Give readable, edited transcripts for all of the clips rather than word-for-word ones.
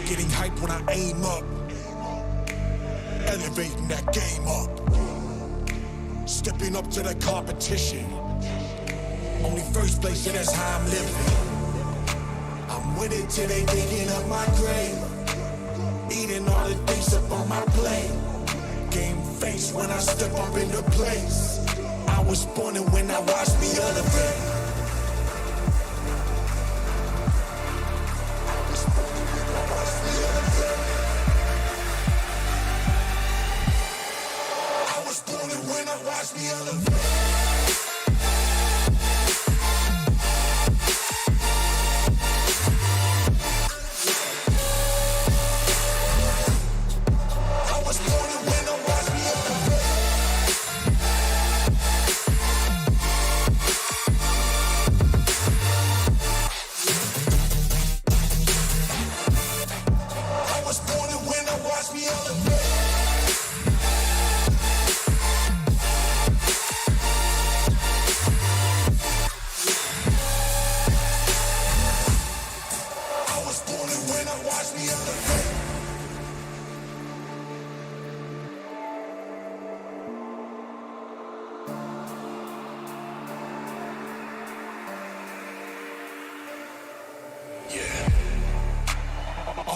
Getting hype when I aim up, elevating that game up, stepping up to the competition. Only first place, yeah, that's how I'm living. I'm with it till they digging up my grave, eating all the things up on my plate. Game face when I step up into place. I was born and when I watched me elevate. Watch me elevate.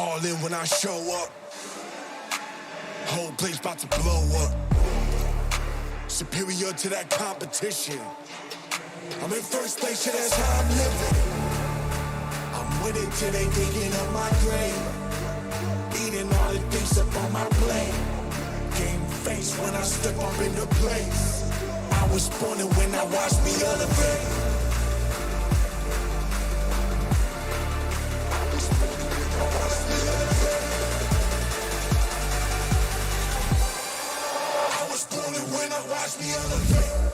all in when I show up. Whole place about to blow up. Superior to that competition. I'm in first place, yeah, that's how I'm living. I'm with it till they digging up my grave. Eating all the things up on my plate. Game face when I step up into place. I was born and when I watched me elevate. I was born and when I watched me elevate.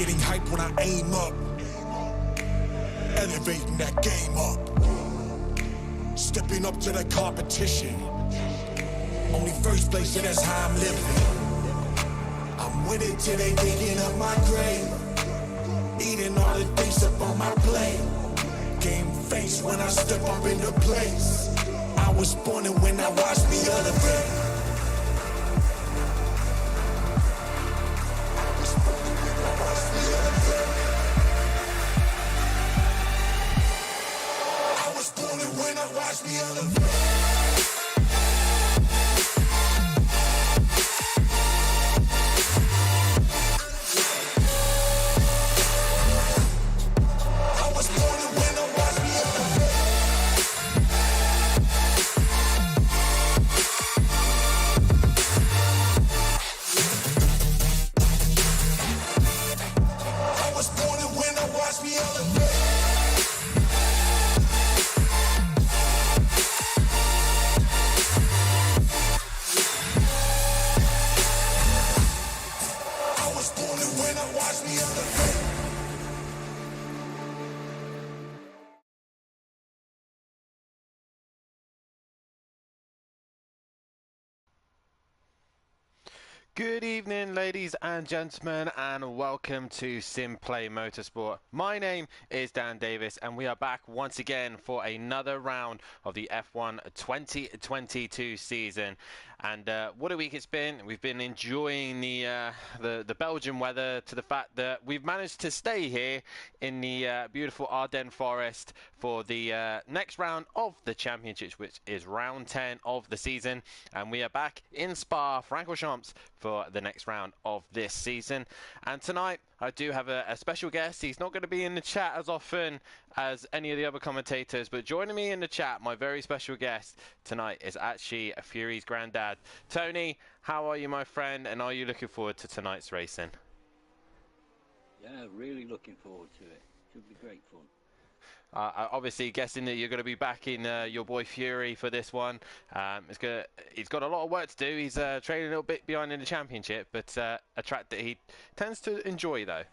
getting hype when I aim up. Elevating that game up. Stepping up to the competition. Only first place, and that's how I'm living. I'm with it till they digging up my grave. Eating all the things up on my plate. Game face when I step up into place. I was born and when I watched me elevate. I was born and when I watched me elevate. I was born and when I watched me elevate. Good evening, ladies and gentlemen, and welcome to Simplay Motorsport. My name is Dan Davis, and we are back once again for another round of the F1 2022 season. And what a week it's been. We've been enjoying the Belgian weather to the fact that we've managed to stay here in the beautiful Ardennes forest for the next round of the championships, which is round 10 of the season. And we are back in Spa-Francorchamps for the next round of this season. And tonight I do have a special guest. He's not going to be in the chat as often as any of the other commentators, but joining me in the chat, my very special guest tonight is actually Fury's granddad. Tony, how are you, my friend, and are you looking forward to tonight's racing? Yeah, really looking forward to it. Should be great fun. Obviously, guessing that you're going to be backing your boy Fury for this one. He's got a lot of work to do. He's trailing a little bit behind in the championship, but a track that he tends to enjoy, though.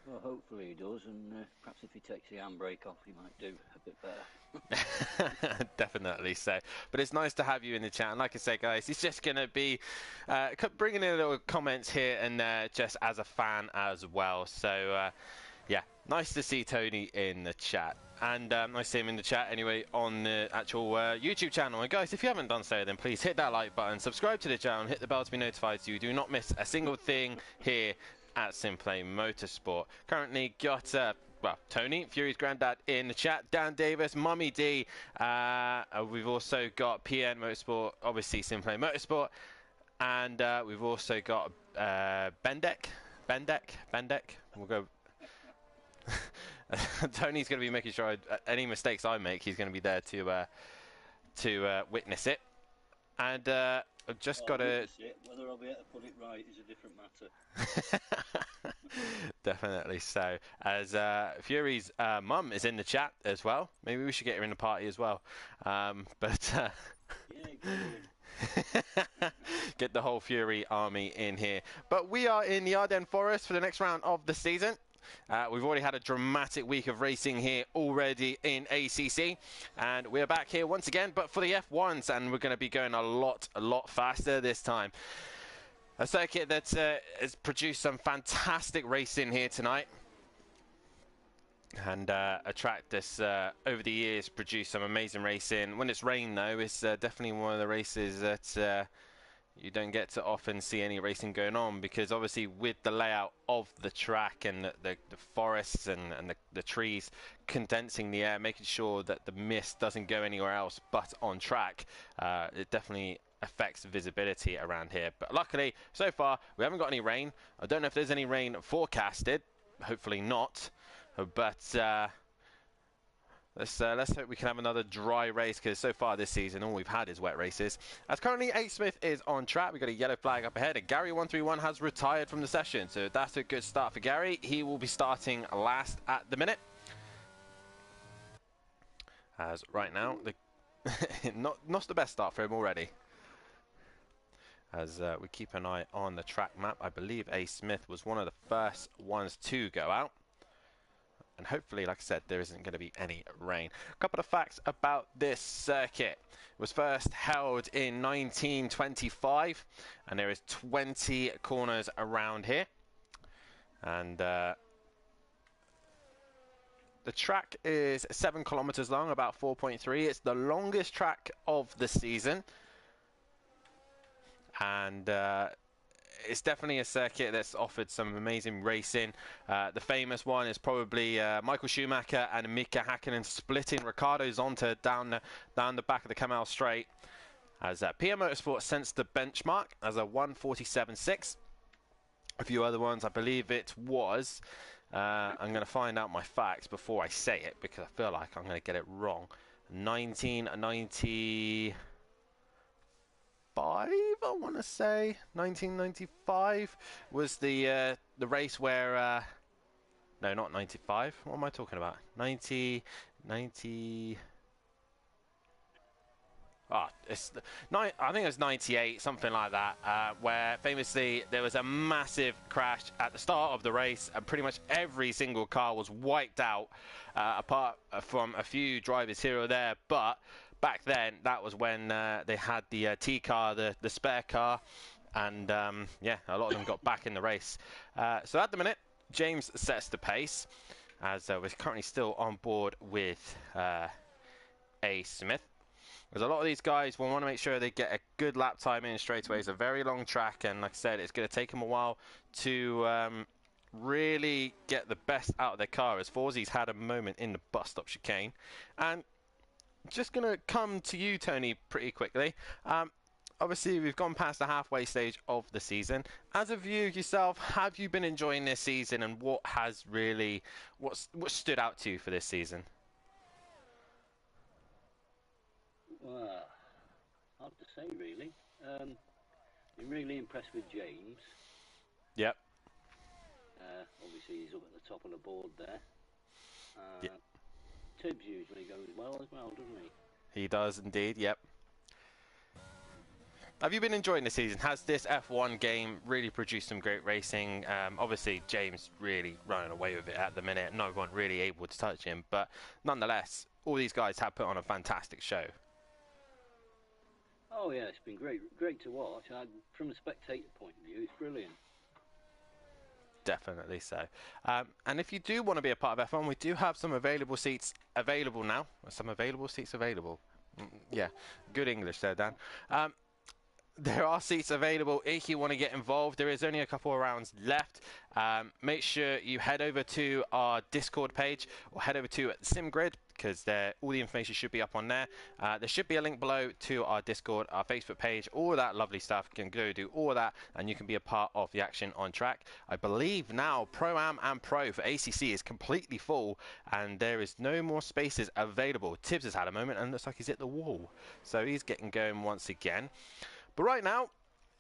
Well, hopefully he does, and perhaps if he takes the handbrake off, he might do a bit better. Definitely so. But it's nice to have you in the chat. And like I said, guys, he's just going to be bringing in little comments here and there just as a fan as well. So, yeah, nice to see Tony in the chat. And nice to see him in the chat anyway on the actual YouTube channel. And guys, if you haven't done so, then please hit that like button, subscribe to the channel, and hit the bell to be notified so you do not miss a single thing here at Simplay Motorsport. Currently got, well, Tony, Fury's granddad, in the chat, Dan Davis, Mummy D. We've also got PN Motorsport, obviously Simplay Motorsport. And we've also got Bendek. We'll go... Tony's going to be making sure any mistakes I make, he's going to be there to witness it. And I've just got to... Whether I'll be able to put it right is a different matter. Definitely so. As Fury's mum is in the chat as well. Maybe we should get her in the party as well. Yeah, get the whole Fury army in here. But we are in the Ardennes Forest for the next round of the season. We've already had a dramatic week of racing here already in ACC, and we're back here once again, but for the F1s, and we're going to be going a lot faster this time. A circuit that has produced some fantastic racing here tonight, and a track that's over the years produced some amazing racing. When it's rained, though, it's definitely one of the races that you don't get to often see any racing going on, because obviously with the layout of the track and the forests and the trees condensing the air, making sure that the mist doesn't go anywhere else but on track, it definitely affects visibility around here. But luckily, so far, we haven't got any rain. I don't know if there's any rain forecasted. Hopefully not. But let's hope we can have another dry race, because so far this season all we've had is wet races. As currently A. Smith is on track, we've got a yellow flag up ahead, and Gary131 has retired from the session, so that's a good start for Gary. He will be starting last at the minute, as right now not the best start for him already. as we keep an eye on the track map. I believe A. Smith was one of the first ones to go out. And hopefully, like I said, there isn't going to be any rain. A couple of facts about this circuit. It was first held in 1925, and there is 20 corners around here. And the track is 7 kilometers long, about 4.3. It's the longest track of the season. And it's definitely a circuit that's offered some amazing racing. The famous one is probably Michael Schumacher and Mika Hakkinen splitting Ricardo Zonta down the back of the Canal Straight, as PM Motorsport sensed the benchmark as a 1:47.6. A few other ones, I believe it was. I'm going to find out my facts before I say it, because I feel like I'm going to get it wrong. 1995, I want to say 1995 was the race where no, not 95. What am I talking about? 90. Oh, I think it was 98, something like that, where famously there was a massive crash at the start of the race, and pretty much every single car was wiped out, apart from a few drivers here or there. But back then, that was when they had the T car, the spare car, and yeah, a lot of them got back in the race. So at the minute, James sets the pace, as we're currently still on board with A. Smith. Because a lot of these guys will want to make sure they get a good lap time in straight away. It's a very long track, and like I said, it's going to take them a while to really get the best out of their car, as Forzy's had a moment in the bus stop chicane. And just going to come to you, Tony, pretty quickly. Obviously, we've gone past the halfway stage of the season. As a view yourself, have you been enjoying this season, and what stood out to you for this season? Well, hard to say, really. Been really impressed with James. Yep. Obviously, he's up at the top of the board there. Yep. Tibbs usually goes well as well, doesn't he? He does indeed, yep. Have you been enjoying the season? Has this F1 game really produced some great racing? Obviously, James really running away with it at the minute. No one really able to touch him. But nonetheless, all these guys have put on a fantastic show. Oh yeah, it's been great to watch. From a spectator point of view, it's brilliant. Definitely so. And if you do want to be a part of F1, we do have some available seats available now. Some available seats available. Yeah, good English there, Dan. There are seats available if you want to get involved. There is only a couple of rounds left. Make sure you head over to our Discord page, or head over to SimGrid, because all the information should be up on there. There should be a link below to our Discord, our Facebook page, all of that lovely stuff. You can go do all of that, and you can be a part of the action on track. I believe now Pro-Am and Pro for ACC is completely full, and there is no more spaces available. Tibbs has had a moment and looks like he's hit the wall, so he's getting going once again. But right now,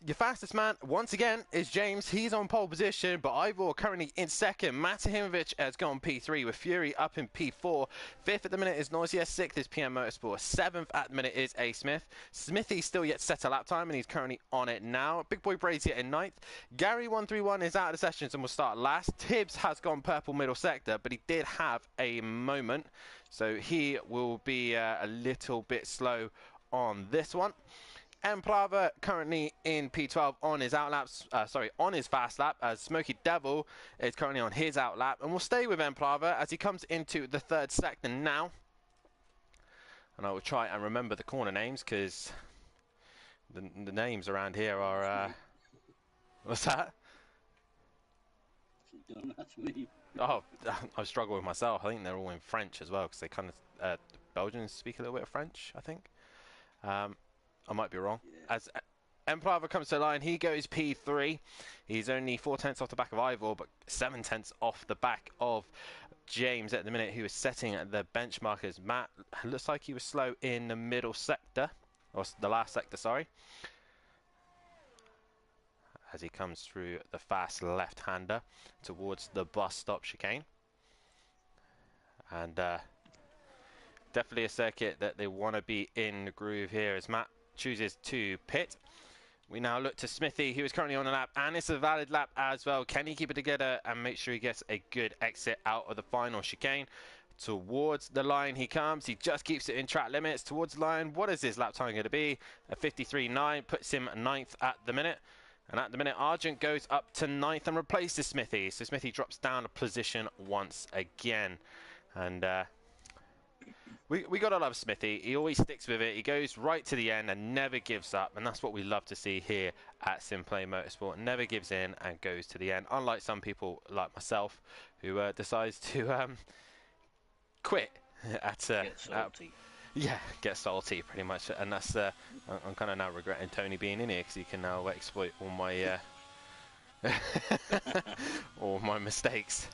your fastest man, once again, is James. He's on pole position, but Ivor currently in second. Matahimovic has gone P3, with Fury up in P4. Fifth at the minute is Nausea. Sixth is PM Motorsport. Seventh at the minute is A. Smith. Smithy's still yet to set a lap time, and he's currently on it now. Big Boy Brazier in ninth. Gary131 is out of the sessions and will start last. Tibbs has gone purple middle sector, but he did have a moment, so he will be a little bit slow on this one. Emplava currently in P12 on his on his fast lap, as Smoky Devil is currently on his out lap, and we'll stay with Emplava as he comes into the third sector now. And I will try and remember the corner names, because the names around here are what's that? Don't ask me. Oh, I struggle with myself. I think they're all in French as well, because they kind of Belgians speak a little bit of French, I think. I might be wrong. Yeah. As Emplava comes to the line, he goes P3. He's only 4 tenths off the back of Ivor, but 7 tenths off the back of James at the minute, who is setting the benchmarkers. Matt looks like he was slow in the middle sector, or the last sector, sorry, as he comes through the fast left-hander towards the bus stop chicane. And definitely a circuit that they want to be in the groove here, as Matt chooses to pit. We now look to Smithy, who is currently on the lap, and it's a valid lap as well. Can he keep it together and make sure he gets a good exit out of the final chicane? Towards the line he comes. He just keeps it in track limits. Towards the line. What is his lap time going to be? A 53.9 puts him 9th at the minute. And at the minute, Argent goes up to 9th and replaces Smithy. So Smithy drops down a position once again. And we got to love Smithy. He always sticks with it. He goes right to the end and never gives up. And that's what we love to see here at Simplay Motorsport. Never gives in and goes to the end. Unlike some people like myself who decides to quit at Get salty. yeah, get salty pretty much. And that's I'm kind of now regretting Tony being in here because he can now exploit all my all my mistakes.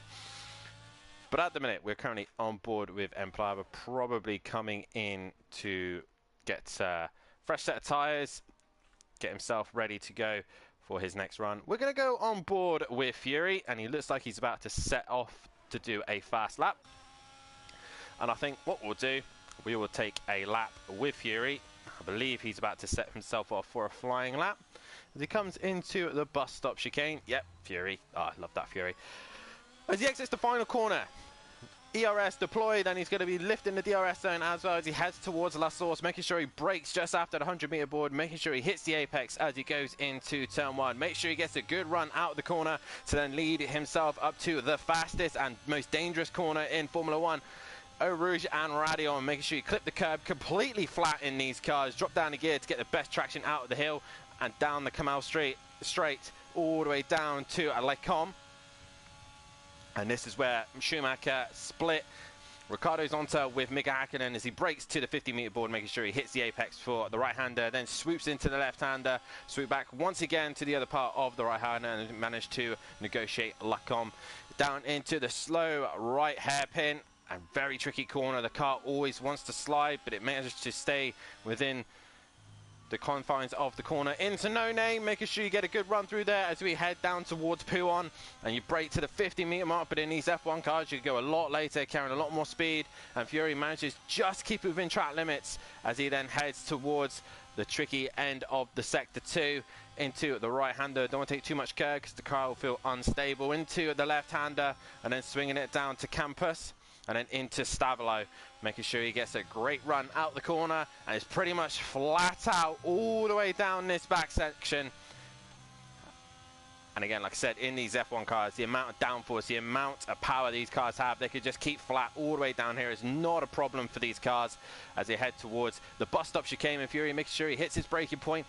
But at the minute, we're currently on board with Emplava, probably coming in to get a fresh set of tyres, get himself ready to go for his next run. We're going to go on board with Fury, and he looks like he's about to set off to do a fast lap. And I think what we'll do, we will take a lap with Fury. I believe he's about to set himself off for a flying lap. As he comes into the bus stop chicane, yep, Fury. Oh, I love that Fury. As he exits the final corner, ERS deployed, and he's going to be lifting the DRS zone as well as he heads towards La Source, making sure he brakes just after the 100-meter board, making sure he hits the apex as he goes into turn 1. Make sure he gets a good run out of the corner to then lead himself up to the fastest and most dangerous corner in Formula 1. Eau Rouge and Radion, making sure you clip the curb completely flat in these cars, drop down the gear to get the best traction out of the hill, and down the Canal straight all the way down to Lecom. And this is where Schumacher split. Ricardo's onto with Mika Hakkinen as he brakes to the 50-meter board, making sure he hits the apex for the right-hander, then swoops into the left-hander, swoop back once again to the other part of the right-hander, and managed to negotiate Lacombe down into the slow right hairpin. And very tricky corner. The car always wants to slide, but it manages to stay within the confines of the corner into No Name, making sure you get a good run through there as we head down towards Pouon, and you brake to the 50-meter mark. But in these F1 cars, you go a lot later, carrying a lot more speed, and Fury manages just keep it within track limits as he then heads towards the tricky end of the sector 2 into the right-hander. Don't want to take too much care because the car will feel unstable. Into the left-hander, and then swinging it down to Campus, and then into Stavilo, making sure he gets a great run out the corner, and it's pretty much flat out all the way down this back section. And again, like I said, in these F1 cars, the amount of downforce, the amount of power these cars have, they could just keep flat all the way down here. Is not a problem for these cars as they head towards the bus stop chicane. And Fury makes sure he hits his braking point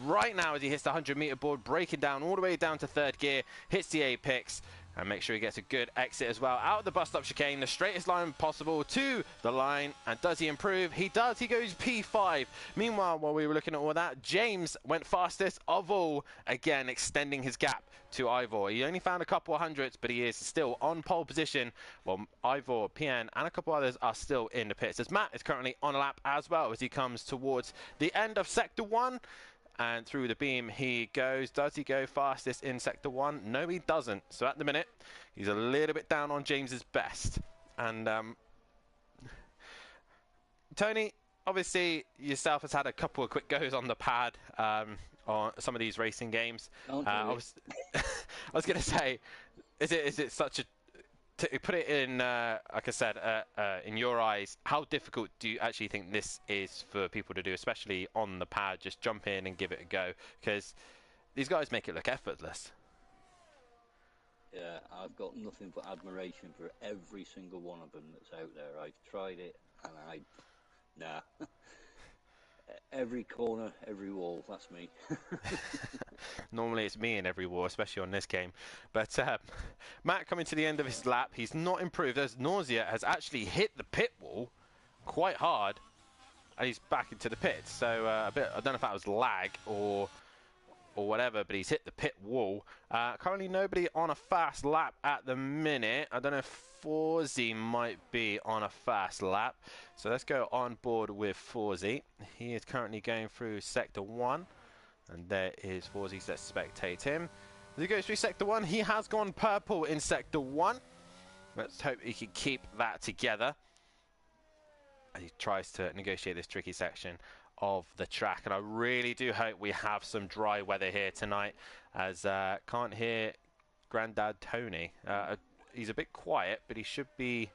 right now as he hits the 100-meter board, braking down all the way down to third gear, hits the apex, and make sure he gets a good exit as well out of the bus stop chicane, the straightest line possible to the line. And does he improve? He does. He goes P5. Meanwhile, while we were looking at all that, James went fastest of all, again extending his gap to Ivor. He only found a couple of hundredths, but he is still on pole position, while Ivor, PN, and a couple others are still in the pits. As Matt is currently on a lap as well as he comes towards the end of Sector 1. And through the beam he goes. Does he go fastest in Sector 1? No, he doesn't. So at the minute, he's a little bit down on James's best. And Tony, obviously yourself has had a couple of quick goes on the pad on some of these racing games. I was going to say, is it such a, to put it in, like I said, in your eyes, how difficult do you actually think this is for people to do, especially on the pad? Just jump in and give it a go, because these guys make it look effortless. Yeah, I've got nothing but admiration for every single one of them that's out there. I've tried it, and nah. Every corner, every wall, that's me. Normally it's me in every wall, especially on this game. But Matt coming to the end of his lap, he's not improved as Nausea has actually hit the pit wall quite hard, and he's back into the pits. So a bit, I don't know if that was lag or whatever, but he's hit the pit wall. Currently nobody on a fast lap at the minute. I don't know if Forzy might be on a fast lap. So let's go on board with Forzy. He is currently going through Sector 1. And there is Forzy. Let's spectate him. As he goes through Sector 1, he has gone purple in Sector 1. Let's hope he can keep that together as he tries to negotiate this tricky section of the track. And I really do hope we have some dry weather here tonight, as can't hear Grandad Tony. He's a bit quiet, but he should be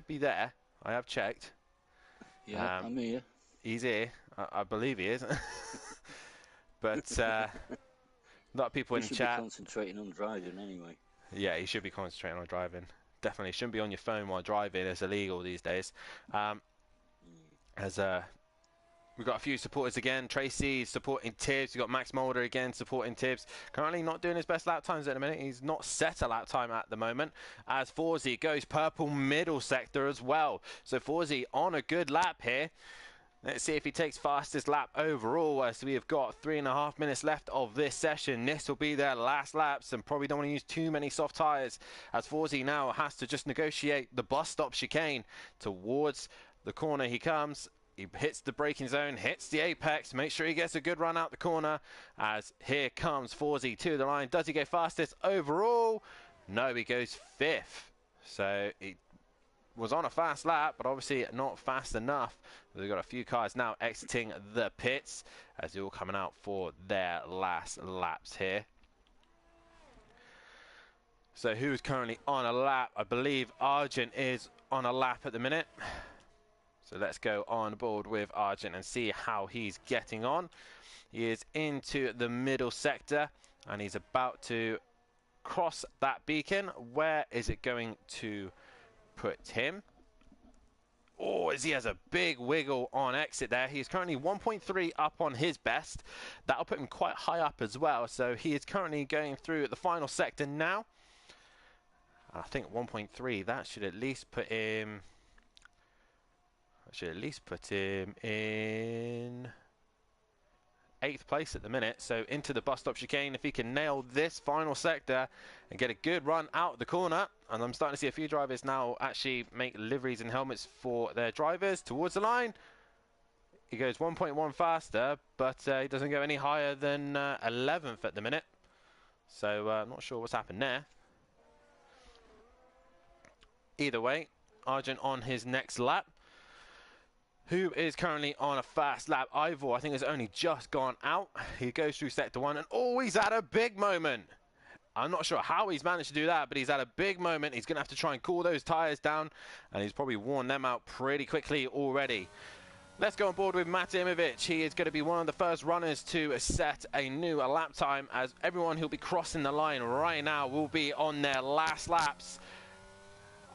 there. I have checked. Yeah, I'm here. He's here. I believe he is. But a lot of people in the chat. He should be concentrating on driving anyway. Yeah, he should be concentrating on driving. Definitely shouldn't be on your phone while driving. It's illegal these days. We've got a few supporters again. Tracy supporting Tibbs. We've got Max Mulder again supporting Tibbs. Currently not doing his best lap times at the minute. He's not set a lap time at the moment. As Forzy goes purple middle sector as well. So Forzy on a good lap here. Let's see if he takes fastest lap overall, as we have got 3.5 minutes left of this session. This will be their last laps, and probably don't want to use too many soft tyres, as Forzy now has to just negotiate the bus stop chicane. Towards the corner he comes. He hits the braking zone, hits the apex, make sure he gets a good run out the corner, as here comes Forzy to the line. Does he go fastest overall? No, he goes 5th. So he was on a fast lap, but obviously not fast enough. We've got a few cars now exiting the pits, as they're all coming out for their last laps here. So who's currently on a lap? I believe Argent is on a lap at the minute. So let's go on board with Argent and see how he's getting on. He is into the middle sector, and he's about to cross that beacon. Where is it going to put him? Oh, as he has a big wiggle on exit there. He's currently 1.3 up on his best. That'll put him quite high up as well. So he is currently going through the final sector now. I think 1.3, that should at least put him... in 8th place at the minute. So into the bus stop chicane. If he can nail this final sector and get a good run out the corner, and I'm starting to see a few drivers now actually make liveries and helmets for their drivers towards the line. He goes 1.1 faster, but he doesn't go any higher than 11th at the minute. So I'm not sure what's happened there. Either way, Argent on his next lap. Who is currently on a fast lap? Ivor, I think, has only just gone out. He goes through sector 1, and oh, he's had a big moment. I'm not sure how he's managed to do that, but he's had a big moment. He's going to have to try and cool those tyres down, and he's probably worn them out pretty quickly already. Let's go on board with Matt Imovic. He is going to be one of the first runners to set a new lap time, as everyone who'll be crossing the line right now will be on their last laps.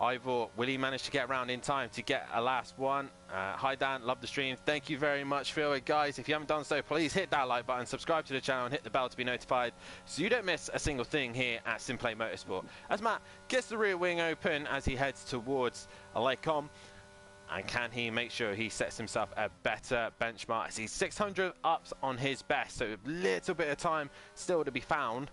Ivor, will he manage to get around in time to get a last one? Hi Dan, love the stream. Thank you very much, Phil. Guys, if you haven't done so, please hit that like button, subscribe to the channel, and hit the bell to be notified so you don't miss a single thing here at Simplay Motorsport. As Matt gets the rear wing open as he heads towards a Lycom, and can he make sure he sets himself a better benchmark, as he's 600 ups on his best, so a little bit of time still to be found.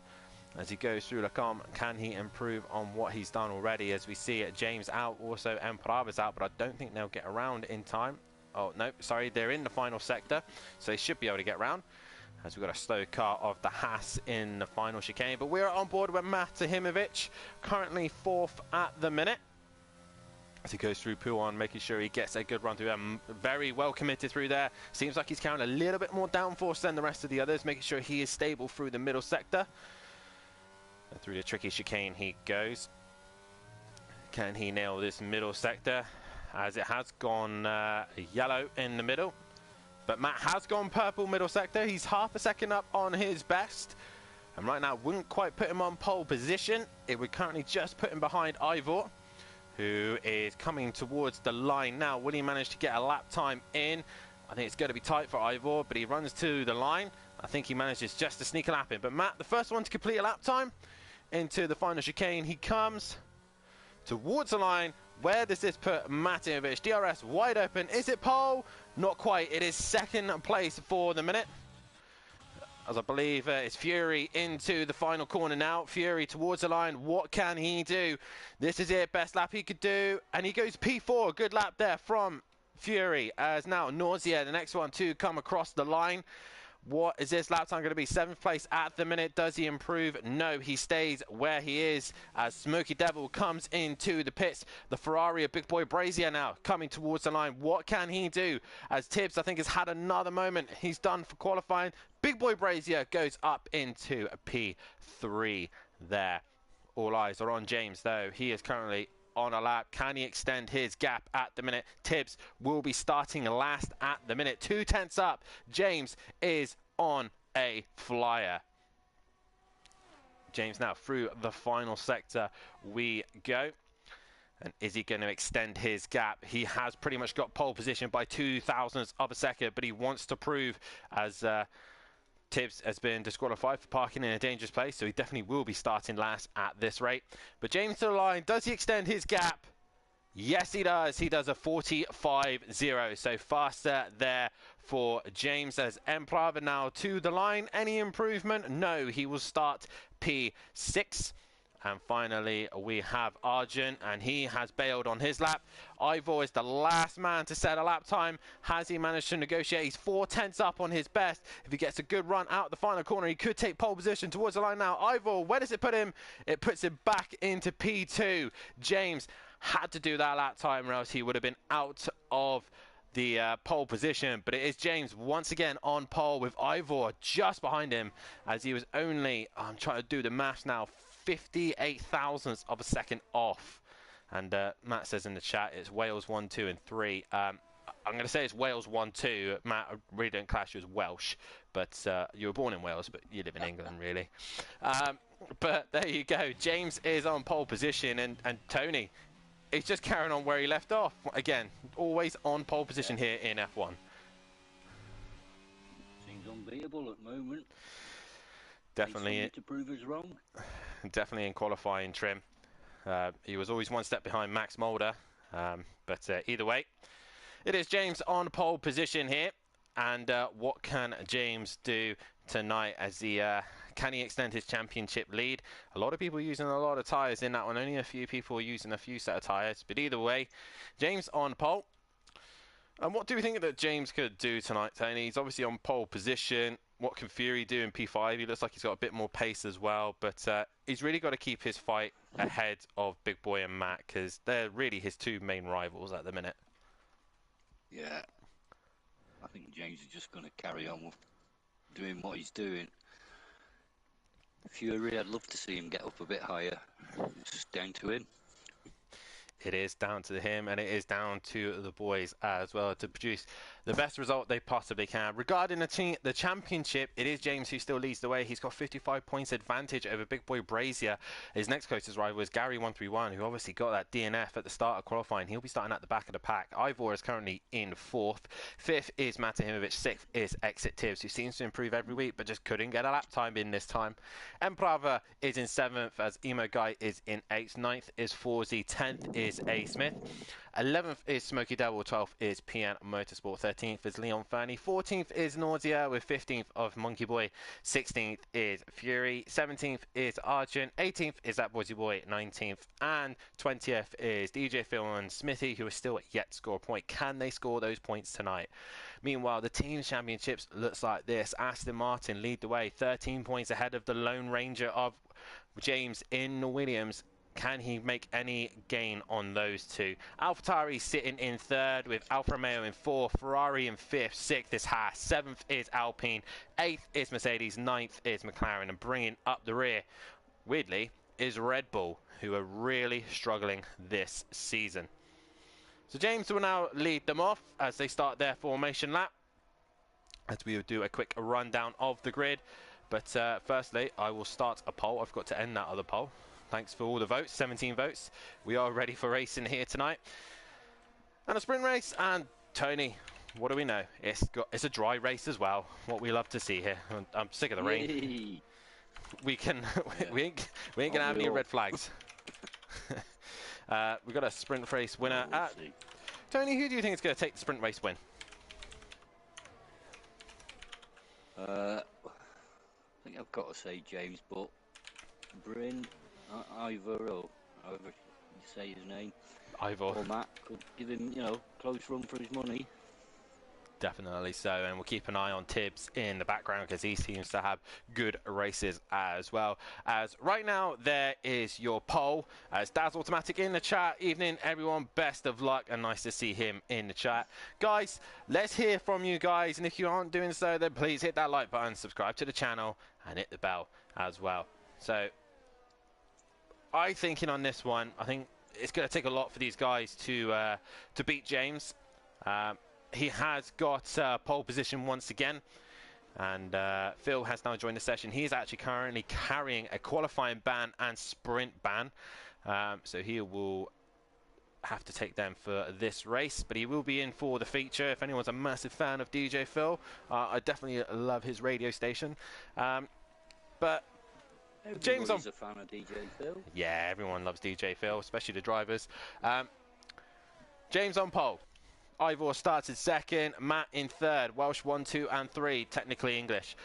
As he goes through Lacombe, can he improve on what he's done already? As we see James out, also Emperava's out, but I don't think they'll get around in time. Oh, no, sorry, they're in the final sector, so they should be able to get around. As we've got a slow car of the Haas in the final chicane. But we're on board with Matt Imovic, currently 4th at the minute. As he goes through Pouon, making sure he gets a good run through them. Very well committed through there. Seems like he's carrying a little bit more downforce than the rest of the others, making sure he is stable through the middle sector. And through the tricky chicane he goes. Can he nail this middle sector? As it has gone yellow in the middle. But Matt has gone purple middle sector. He's half a second up on his best. And right now wouldn't quite put him on pole position. It would currently just put him behind Ivor, who is coming towards the line now. Will he manage to get a lap time in? I think it's going to be tight for Ivor, but he runs to the line. I think he manages just to sneak a lap in. But Matt, the first one to complete a lap time. Into the final chicane he comes towards the line. Where does this put Matt Imovic? DRS wide open. Is it pole? Not quite. It is 2nd place for the minute. As I believe it's Fury into the final corner now. Fury towards the line. What can he do? This is it. Best lap he could do. And he goes P4. Good lap there from Fury. As now Nausea, the next one to come across the line. What is this lap time going to be? 7th place at the minute. Does he improve? No, he stays where he is as Smoky Devil comes into the pits. The Ferrari of Big Boy Brazier now coming towards the line. What can he do? As Tibbs, I think, has had another moment. He's done for qualifying. Big Boy Brazier goes up into a P3 there. All eyes are on James, though. He is currently on a lap. Can he extend his gap at the minute? Tibbs will be starting last at the minute. 2/10 up. James is on a flyer. James now through the final sector we go. And is he going to extend his gap? He has pretty much got pole position by 0.02 of a second, but he wants to prove, as Tibbs has been disqualified for parking in a dangerous place, so he definitely will be starting last at this rate. But James to the line, does he extend his gap? Yes, he does. He does a 45.0, so faster there for James. As Emplava now to the line. Any improvement? No, he will start P6. And finally, we have Arjun, and he has bailed on his lap. Ivor is the last man to set a lap time. Has he managed to negotiate? He's 4/10 up on his best. If he gets a good run out the final corner, he could take pole position towards the line now. Ivor, where does it put him? It puts him back into P2. James had to do that lap time, or else he would have been out of the pole position. But it is James once again on pole with Ivor just behind him, as he was only, I'm trying to do the maths now, 58 thousandths of a second off. And Matt says in the chat it's Wales 1, 2 and 3. I'm going to say it's Wales 1, 2. Matt, I really don't clash you as Welsh, but you were born in Wales, but you live in England really. But there you go. James is on pole position, and Tony, he's just carrying on where he left off. Again, always on pole position here in F1. Seems unbeatable at the moment. Definitely to prove us wrong. Definitely in qualifying trim. He was always one step behind Max Mulder, but either way, it is James on pole position here. And what can James do tonight as he can he extend his championship lead? A lot of people using a lot of tyres in that one. Only a few people using a few set of tyres. But either way, James on pole. And what do we think that James could do tonight, Tony? He's obviously on pole position. What can Fury do in P5? He looks like he's got a bit more pace as well. But he's really got to keep his fight ahead of Big Boy and Matt, because they're really his two main rivals at the minute. Yeah. I think James is just going to carry on doing what he's doing. Fury, I'd love to see him get up a bit higher. It's just down to him. It is down to him, and it is down to the boys as well to produce the best result they possibly can. Regarding the championship, it is James who still leads the way. He's got 55 points advantage over Big Boy Brazier. His next closest rival is Gary131, who obviously got that DNF at the start of qualifying. He'll be starting at the back of the pack. Ivor is currently in 4th. 5th is Matahimovic. 6th is Exit Tibbs, who seems to improve every week, but just couldn't get a lap time in this time. Emprava is in 7th, as Emo Guy is in 8th. 9th is Forzy. 10th is A. Smith. 11th is Smoky Devil. 12th is PN Motorsport. 13th is Leon Fernie. 14th is Nausea, with 15th of Monkey Boy. 16th is Fury. 17th is Argent. 18th is That Boysy Boy. 19th and 20th is DJ Phil and Smithy, who are still yet to score a point. Can they score those points tonight? Meanwhile, the team championships looks like this. Aston Martin lead the way, 13 points ahead of the Lone Ranger of James in the Williams. Can he make any gain on those two? AlphaTauri sitting in 3rd, with Alfa Romeo in 4th, Ferrari in 5th, 6th is Haas, 7th is Alpine, 8th is Mercedes, 9th is McLaren, and bringing up the rear, weirdly, is Red Bull, who are really struggling this season. So James will now lead them off as they start their formation lap, as we will do a quick rundown of the grid. But firstly, I will start a poll. I've got to end that other poll. Thanks for all the votes, 17 votes. We are ready for racing here tonight. And a sprint race. And Tony, what do we know? It's a dry race as well. What we love to see here. I'm sick of the rain. We ain't gonna have any red flags. We've got a sprint race winner. Tony, who do you think is going to take the sprint race win? I think I've got to say James, but Bryn, Ivor, or however you say his name, Ivor, or Matt, could give him, close run for his money. Definitely so, and we'll keep an eye on Tibbs in the background because he seems to have good races as well. As right now, there is your poll. As Daz Automatic in the chat. Evening, everyone. Best of luck, and nice to see him in the chat. Guys, let's hear from you guys, and if you aren't doing so, then please hit that like button, subscribe to the channel, and hit the bell as well. So, I'm thinking on this one, I think it's going to take a lot for these guys to beat James. He has got pole position once again, and Phil has now joined the session. He is actually currently carrying a qualifying ban and sprint ban, so he will have to take them for this race, but he will be in for the feature. If anyone's a massive fan of DJ Phil, I definitely love his radio station. But James, Everybody's a fan of DJ Phil. Yeah, everyone loves DJ Phil, especially the drivers. James on pole. Ivor started second, Matt in third, Welsh 1, 2 and 3, technically English.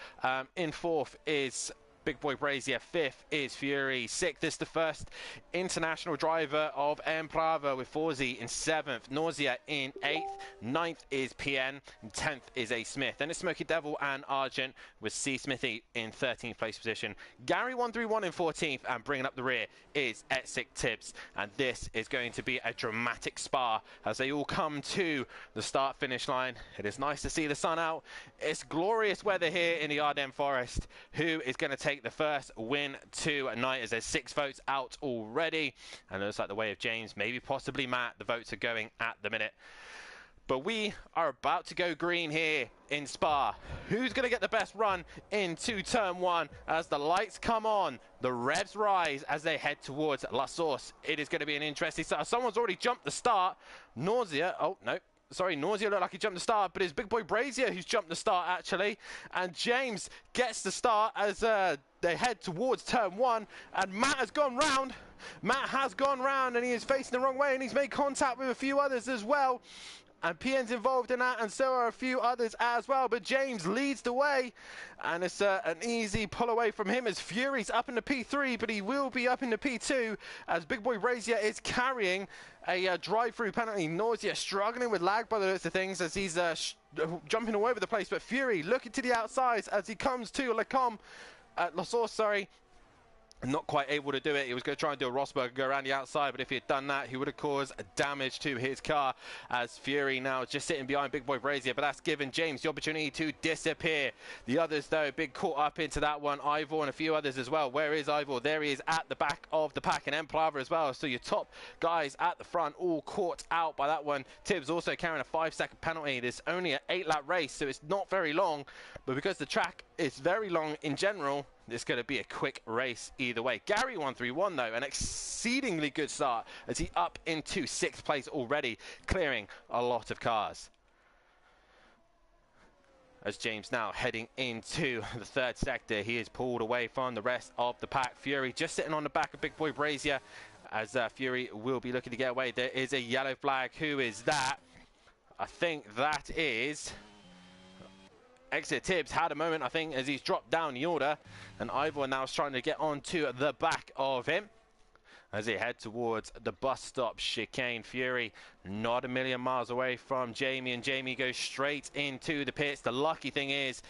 In fourth is Big Boy Brazier, fifth is Fury, sixth is the first international driver of Emprava with Forzi in seventh, Nausea in eighth, ninth is PN, and 10th is A Smith. Then it's Smoky Devil and Argent with C Smithy in 13th place position. Gary 131 in 14th, and bringing up the rear is Etsic Tibbs. And this is going to be a dramatic Spa as they all come to the start finish line. It is nice to see the sun out. It's glorious weather here in the Ardennes Forest. Who is going to take the first win tonight, as there's 6 votes out already, and it looks like the way of James, maybe possibly Matt. The votes are going at the minute, but we are about to go green here in Spa. Who's going to get the best run into turn 1 as the lights come on, the revs rise as they head towards La Source? It is going to be an interesting start. Someone's already jumped the start. Nausea, oh no, sorry, Nausea looked like he jumped the start, but it's Big Boy Brazier who's jumped the start actually. And James gets the start as they head towards turn 1. And Matt has gone round. Matt has gone round and he is facing the wrong way, and he's made contact with a few others as well. And PN's involved in that, and so are a few others as well. But James leads the way, and it's an easy pull away from him as Fury's up in the P3, but he will be up in the P2 as Big Boy Brazier is carrying a drive-through penalty. Nausea struggling with lag by the looks of things as he's jumping all over the place. But Fury looking to the outsides as he comes to La Source, sorry. Not quite able to do it. He was going to try and do a Rosberg, go around the outside, but if he had done that, he would have caused damage to his car, as Fury now just sitting behind Big Boy Brazier, but that's given James the opportunity to disappear. The others, though, big caught up into that one. Ivor and a few others as well. Where is Ivor? There he is at the back of the pack, and Emplava as well. So your top guys at the front all caught out by that one. Tibbs also carrying a 5-second penalty. This is only an 8-lap race, so it's not very long, but because the track is very long in general, it's going to be a quick race either way. Gary 131 though, an exceedingly good start as he up into 6th place already, clearing a lot of cars. As James now heading into the 3rd sector, he is pulled away from the rest of the pack. Fury just sitting on the back of Big Boy Brazier as Fury will be looking to get away. There is a yellow flag. Who is that? I think that is Exit. Tibbs had a moment, I think, as he's dropped down the order, and Ivor now is trying to get onto the back of him as they head towards the bus stop chicane. Fury not a million miles away from Jamie, and Jamie goes straight into the pits. The lucky thing is,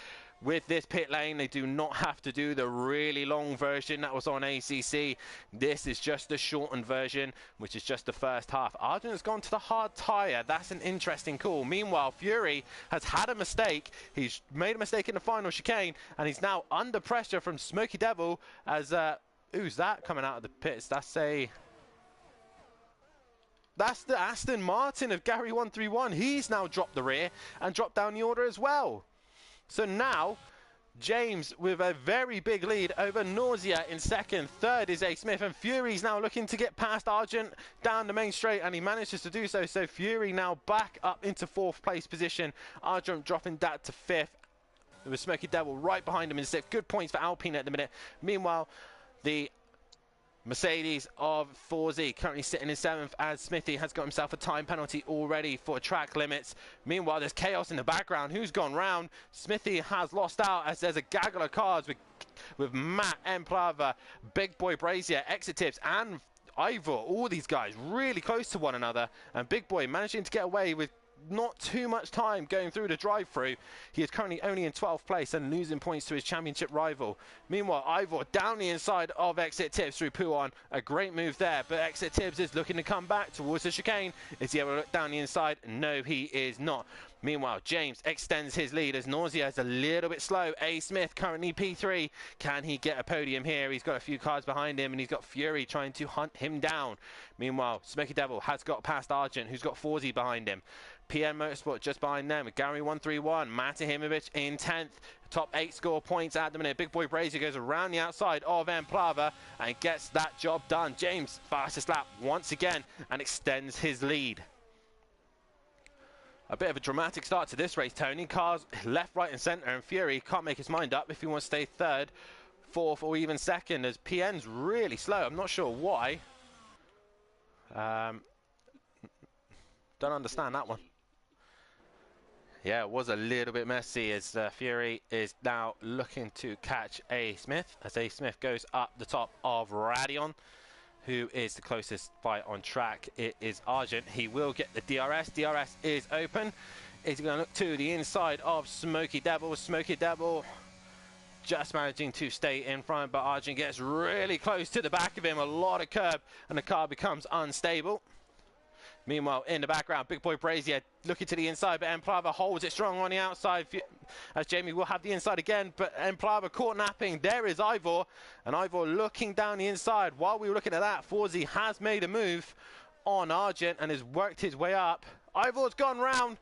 with this pit lane, they do not have to do the really long version that was on ACC. This is just the shortened version, which is just the first half. Arjun has gone to the hard tyre. That's an interesting call. Meanwhile, Fury has had a mistake. He's made a mistake in the final chicane, and he's now under pressure from Smoky Devil as, who's that coming out of the pits? That's the Aston Martin of Gary 131. He's now dropped the rear and dropped down the order as well. So now, James with a very big lead over Nausea in 2nd. 3rd is A Smith, and Fury's now looking to get past Argent down the main straight, and he manages to do so. So Fury now back up into 4th place position. Argent dropping that to 5th. There was Smoky Devil right behind him in 6th. Good points for Alpine at the minute. Meanwhile, the Mercedes of Forzi currently sitting in 7th as Smithy has got himself a time penalty already for track limits. Meanwhile, there's chaos in the background. Who's gone round? Smithy has lost out as there's a gaggle of cars with Matt, Emplava, Big Boy Brazier, Exit Tips, and Ivor. All these guys really close to one another, and Big Boy managing to get away with not too much time going through the drive-through. He is currently only in 12th place and losing points to his championship rival. Meanwhile, Ivor down the inside of Exit Tibbs through Puan. A great move there, but Exit Tibbs is looking to come back towards the chicane. Is he able to look down the inside? No, he is not. Meanwhile, James extends his lead as Nausea is a little bit slow. A. Smith currently P3. Can he get a podium here? He's got a few cars behind him and he's got Fury trying to hunt him down. Meanwhile, Smoky Devil has got past Argent, who's got Forzy behind him. PM Motorsport just behind them with Gary 131. Matahimovic in 10th. Top 8 score points at the minute. Big Boy Brazier goes around the outside of Emplava and gets that job done. James, fastest lap once again and extends his lead. A bit of a dramatic start to this race, Tony. Cars left, right and centre, and Fury can't make his mind up if he wants to stay third, fourth or even second, as PN's really slow. I'm not sure why. Don't understand that one. Yeah, it was a little bit messy as Fury is now looking to catch A. Smith, as A. Smith goes up the top of Radion, who is the closest fight on track. It is Argent. He will get the DRS. DRS is open. Is going to look to the inside of Smoky Devil. Smoky Devil just managing to stay in front, but Argent gets really close to the back of him. A lot of curb, and the car becomes unstable. Meanwhile, in the background, Big Boy Brazier looking to the inside, but Emplava holds it strong on the outside, as Jamie will have the inside again, but Emplava caught napping. There is Ivor, and Ivor looking down the inside. While we were looking at that, Forzy has made a move on Argent and has worked his way up. Ivor's gone round.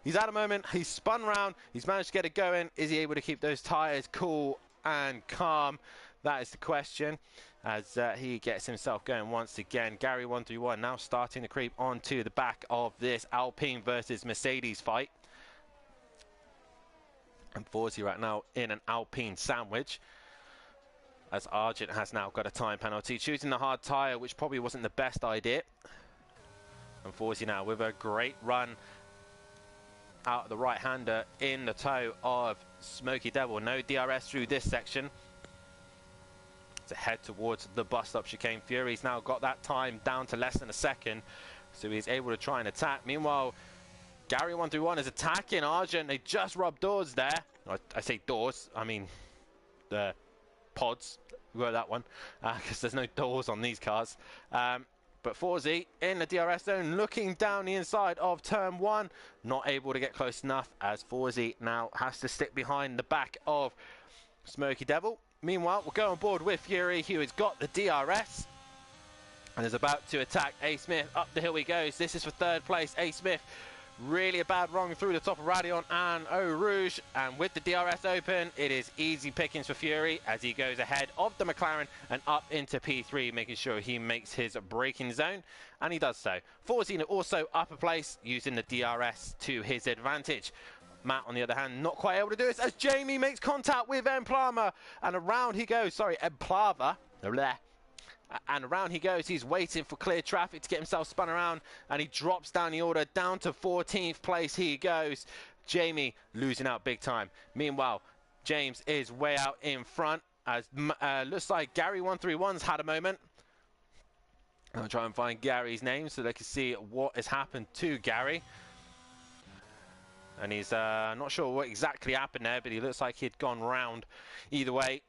He's had a moment. He's spun round. He's managed to get it going. Is he able to keep those tyres cool and calm? That is the question, as he gets himself going once again. Gary 131 now starting to creep onto the back of this Alpine versus Mercedes fight. And Forzy right now in an Alpine sandwich, as Argent has now got a time penalty, choosing the hard tyre, which probably wasn't the best idea. And Forzy now with a great run out of the right-hander in the toe of Smoky Devil. No DRS through this section to head towards the bus stop chicane. Fury's now got that time down to less than a second, so he's able to try and attack. Meanwhile, Gary 131 is attacking Argent. They just rubbed doors there. I say doors, I mean the pods. We got that one, because there's no doors on these cars. But Forzy in the DRS zone, looking down the inside of turn 1, not able to get close enough, as Forzy now has to stick behind the back of Smoky Devil. Meanwhile, we'll go on board with Fury, who has got the DRS and is about to attack A. Smith. Up the hill he goes. This is for third place. A. Smith, really a bad run through the top of Radion and Eau Rouge. And with the DRS open, it is easy pickings for Fury as he goes ahead of the McLaren and up into P3, making sure he makes his braking zone. And he does so. Forzy also up a place, using the DRS to his advantage. Matt, on the other hand, not quite able to do this as Jamie makes contact with Emplava, and around he goes. Sorry, Emplava. And around he goes. He's waiting for clear traffic to get himself spun around, and he drops down the order down to 14th place. He goes. Jamie losing out big time. Meanwhile, James is way out in front, as looks like Gary 131's had a moment. I'll try and find Gary's name so they can see what has happened to Gary. And he's not sure what exactly happened there, but he looks like he'd gone round. Either way,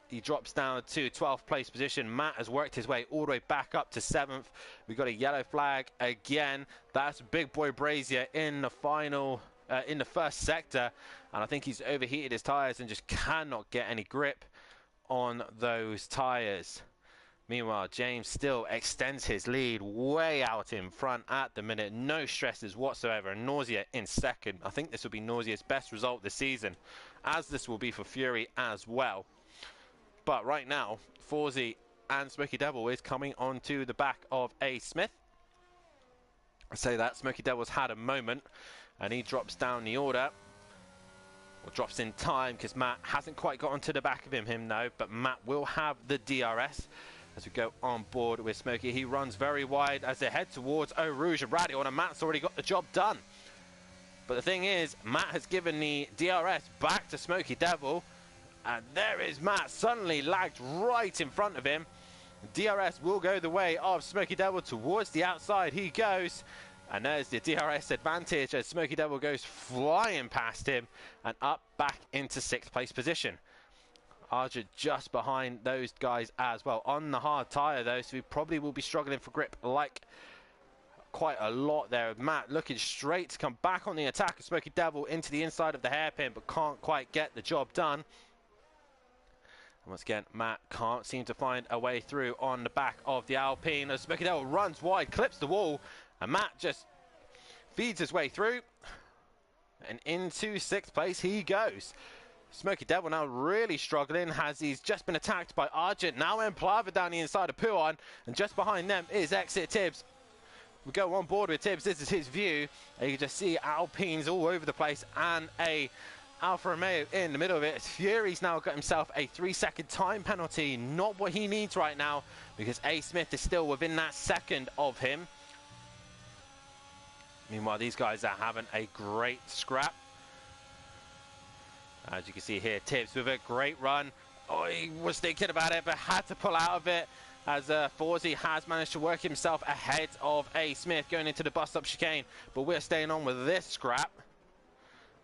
he drops down to 12th place position. Matt has worked his way all the way back up to 7th. We've got a yellow flag again. That's Big Boy Brazier in the final, in the first sector. And I think he's overheated his tyres and just cannot get any grip on those tyres. Meanwhile, James still extends his lead way out in front at the minute. No stresses whatsoever. And Nausea in second. I think this will be Nausea's best result this season, as this will be for Fury as well. But right now, Forzy and Smoky Devil is coming onto the back of A. Smith. I say that Smoky Devil's had a moment, and he drops down the order. Or drops in time, because Matt hasn't quite got onto the back of him no, but Matt will have the DRS. As we go on board with Smoky, he runs very wide as they head towards Eau Rouge and Radion, and Matt's already got the job done. But the thing is, Matt has given the DRS back to Smoky Devil, and there is Matt, suddenly lagged right in front of him. DRS will go the way of Smoky Devil. Towards the outside he goes, And there's the DRS advantage as Smoky Devil goes flying past him and up back into 6th place position. Argent just behind those guys as well. On the hard tyre though, so we probably will be struggling for grip like quite a lot there. Matt looking straight to come back on the attack of Smoky Devil into the inside of the hairpin, but can't quite get the job done. And once again, Matt can't seem to find a way through on the back of the Alpine as Smoky Devil runs wide, clips the wall, and Matt just feeds his way through. And into 6th place he goes. Smoky Devil now really struggling as he's just been attacked by Argent. Now Emplava down the inside of Puon, and just behind them is Exit Tibbs. We go on board with Tibbs, this is his view. You can just see Alpines all over the place and a Alfa Romeo in the middle of it. Fury's now got himself a 3-second time penalty, not what he needs right now because A. Smith is still within that second of him. Meanwhile, these guys are having a great scrap. As you can see here, Tibbs with a great run. Oh, he was thinking about it, but had to pull out of it as Forsey has managed to work himself ahead of A. Smith going into the bus stop chicane. But we're staying on with this scrap.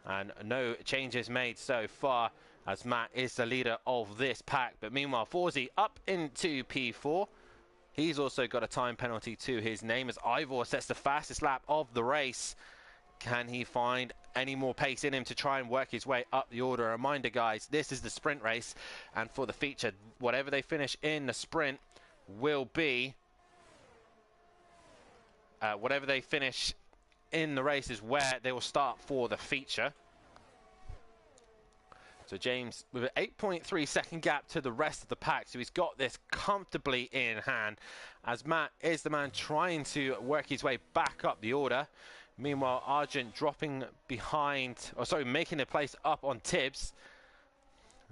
And no changes made so far as Matt is the leader of this pack. But meanwhile, Forsey up into P4. He's also got a time penalty to his name as Ivor sets the fastest lap of the race. Can he find any more pace in him to try and work his way up the order? A reminder, guys, this is the sprint race. And for the feature, whatever they finish in the sprint will be... whatever they finish in the race is where they will start for the feature. So James with an 8.3 second gap to the rest of the pack, so he's got this comfortably in hand as Matt is the man trying to work his way back up the order. Meanwhile, Argent dropping behind, or sorry, making a place up on Tibbs.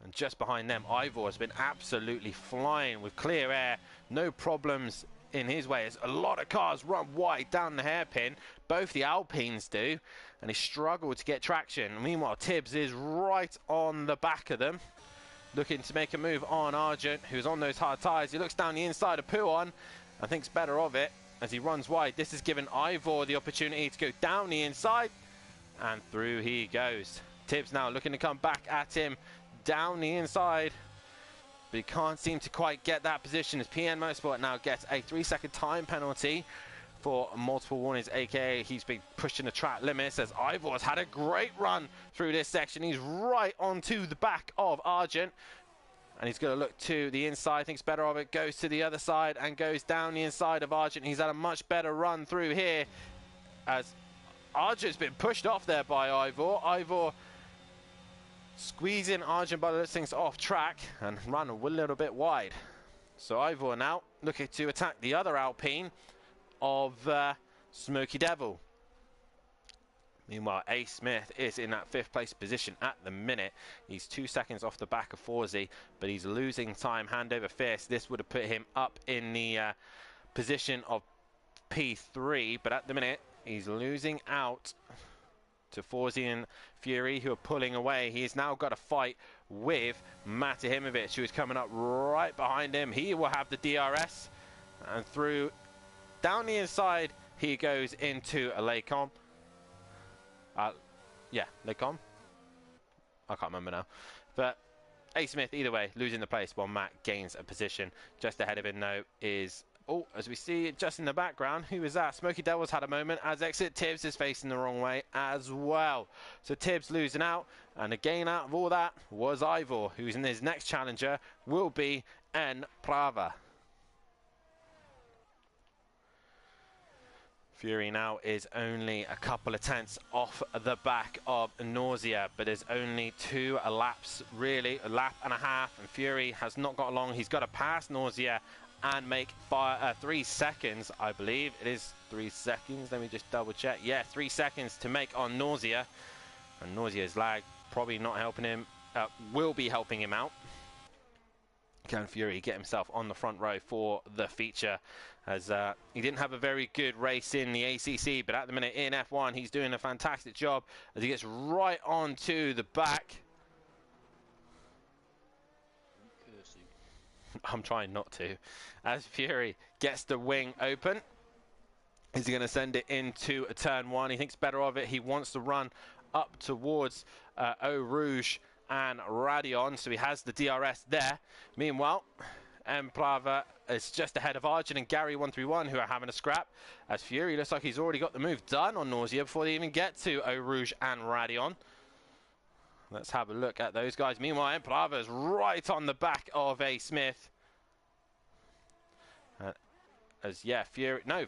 And just behind them, Ivor has been absolutely flying with clear air, no problems in his way as a lot of cars run wide down the hairpin. Both the Alpines do, and he struggled to get traction. Meanwhile, Tibbs is right on the back of them, looking to make a move on Argent, who's on those hard tyres. He looks down the inside of Puon and thinks better of it as he runs wide. This has given Ivor the opportunity to go down the inside, and through he goes. Tibbs now looking to come back at him down the inside, but he can't seem to quite get that position as PN Motorsport now gets a 3-second time penalty for multiple warnings, aka he's been pushing the track limits as Ivor's had a great run through this section. He's right onto the back of Argent, and he's going to look to the inside, thinks better of it, goes to the other side and goes down the inside of Argent. He's had a much better run through here as Argent's been pushed off there by Ivor. Ivor squeezing Argent by the things off track and run a little bit wide. So Ivor now looking to attack the other Alpine of Smoky Devil. Meanwhile, A. Smith is in that 5th place position at the minute. He's 2 seconds off the back of Forsey, but he's losing time hand over fist. This would have put him up in the position of P3, but at the minute he's losing out to Forsey and Fury, who are pulling away. He's now got a fight with Matahimovic, who is coming up right behind him. He will have the DRS, and through down the inside he goes into a Lecom. Yeah, Lecom. I can't remember now. But A. Smith, either way, losing the place while Matt gains a position. Just ahead of him, though, is... Oh, as we see just in the background, who is that? Smoky Devil's had a moment as Exit Tibbs is facing the wrong way as well. So Tibbs losing out, and again out of all that was Ivor, who's in his next challenger, will be N. Prava. Fury now is only a couple of tenths off the back of Nausea, but there's only 2 laps, really, a lap and a half, and Fury has not got along. He's got to pass Nausea and make 3 seconds, I believe. It is 3 seconds. Let me just double check. Yeah, 3 seconds to make on Nausea. And Nausea's lag probably not helping him, will be helping him out. Can Fury get himself on the front row for the feature, as he didn't have a very good race in the ACC, but at the minute in F1 he's doing a fantastic job as he gets right onto the back. I'm trying not to. As Fury gets the wing open Is he going to send it into a turn one? He thinks better of it. He wants to run up towards Eau Rouge and Radion, so he has the DRS there. Meanwhile, Emplava is just ahead of Arjun and Gary 131, who are having a scrap. As Fury looks like he's already got the move done on Nausea before they even get to Eau Rouge and Radion. Let's have a look at those guys. Meanwhile, Emplava is right on the back of A. Smith.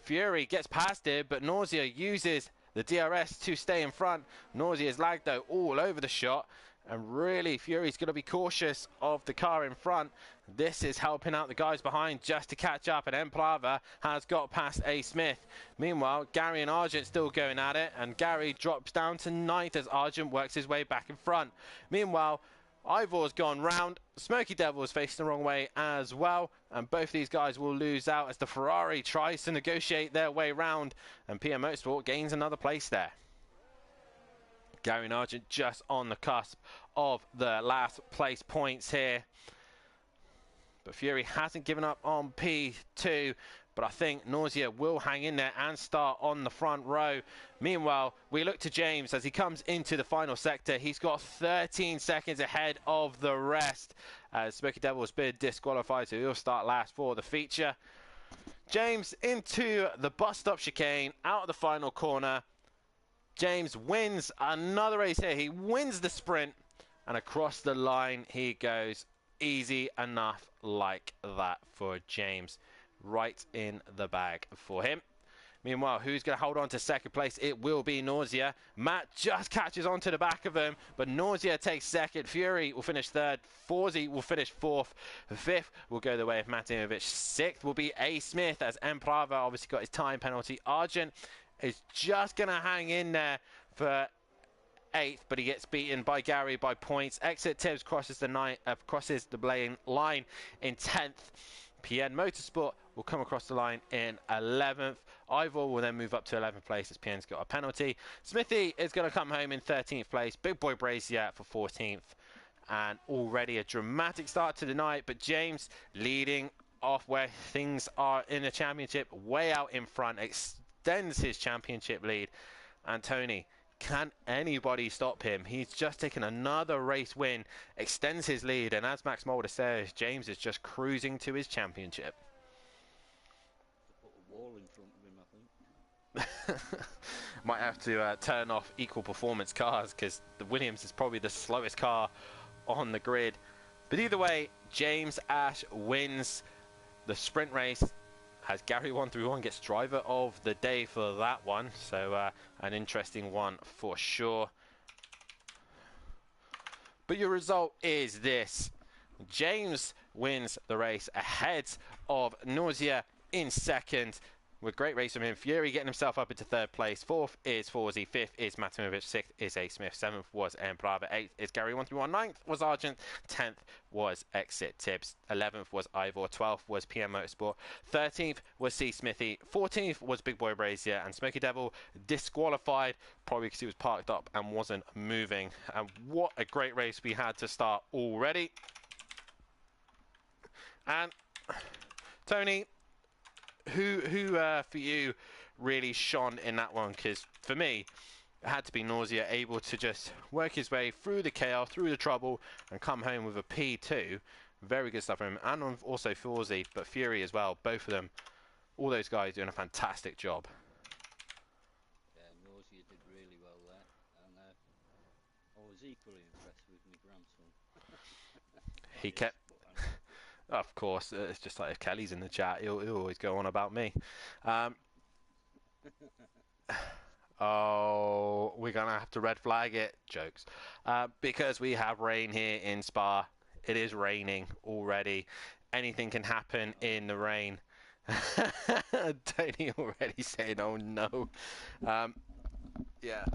Fury gets past it, but Nausea uses the DRS to stay in front. Nausea is lagged though all over the shot, and really Fury's going to be cautious of the car in front. This is helping out the guys behind just to catch up, and Emplava has got past A. Smith. Meanwhile, Gary and Argent still going at it, and Gary drops down to 9th as Argent works his way back in front. Meanwhile, Ivor's gone round. Smoky Devil's facing the wrong way as well, and both these guys will lose out as the Ferrari tries to negotiate their way round, and PM Motorsport gains another place there. Gary and Argent just on the cusp of the last place points here, but Fury hasn't given up on P2. But I think Nausea will hang in there and start on the front row. Meanwhile, we look to James as he comes into the final sector. He's got 13 seconds ahead of the rest. As Smoky Devil has been disqualified, so he'll start last for the feature. James into the bus stop chicane, out of the final corner. James wins another race here. He wins the sprint, and across the line he goes. Easy enough like that for James. Right in the bag for him. Meanwhile, who's going to hold on to second place? It will be Nausea. Matt just catches onto the back of him, but Nausea takes second. Fury will finish third. Forzi will finish fourth. Fifth will go the way of Matimovic. Sixth will be A. Smith, as Emplava obviously got his time penalty. Argent is just going to hang in there for 8th, but he gets beaten by Gary by points. Exit Tibbs crosses the line in 10th. PN Motorsport will come across the line in 11th. Ivor will then move up to 11th place as PN's got a penalty. Smithy is going to come home in 13th place. Big Boy Brazier for 14th. And already a dramatic start to the night, but James leading off where things are in the championship, way out in front, extends his championship lead. And Tony, can anybody stop him? He's just taken another race win, extends his lead, and as Max Mulder says, James is just cruising to his championship. Put a wall in front of him, I think. Might have to turn off equal performance cars, because the Williams is probably the slowest car on the grid. But either way, James Ash wins the sprint race, as Gary 131 gets driver of the day for that one. So an interesting one for sure. But your result is this. James wins the race ahead of Nausea in second, with great race from him. Fury getting himself up into third place. Fourth is Forzi. Fifth is Matimovic. Sixth is A. Smith. Seventh was Emplava. Eighth is Gary 131. Ninth was Argent. 10th was Exit Tibbs. 11th was Ivor. 12th was PM Motorsport. 13th was C. Smithy. 14th was Big Boy Brazier. And Smoky Devil disqualified, probably because he was parked up and wasn't moving. And what a great race we had to start already. And Tony, who for you really shone in that one? Because for me, it had to be Nausea, able to just work his way through the chaos, through the trouble, and come home with a P2. Very good stuff from him, and also Forzi, but Fury as well. Both of them, all those guys doing a fantastic job. Yeah, Nausea did really well there, and I was equally impressed with my grandson. He kept... Of course, it's just like if Kelly's in the chat, he'll always go on about me. Oh, we're going to have to red flag it. Jokes. Because we have rain here in Spa. It is raining already. Anything can happen in the rain. Tony already saying, oh no. Yeah.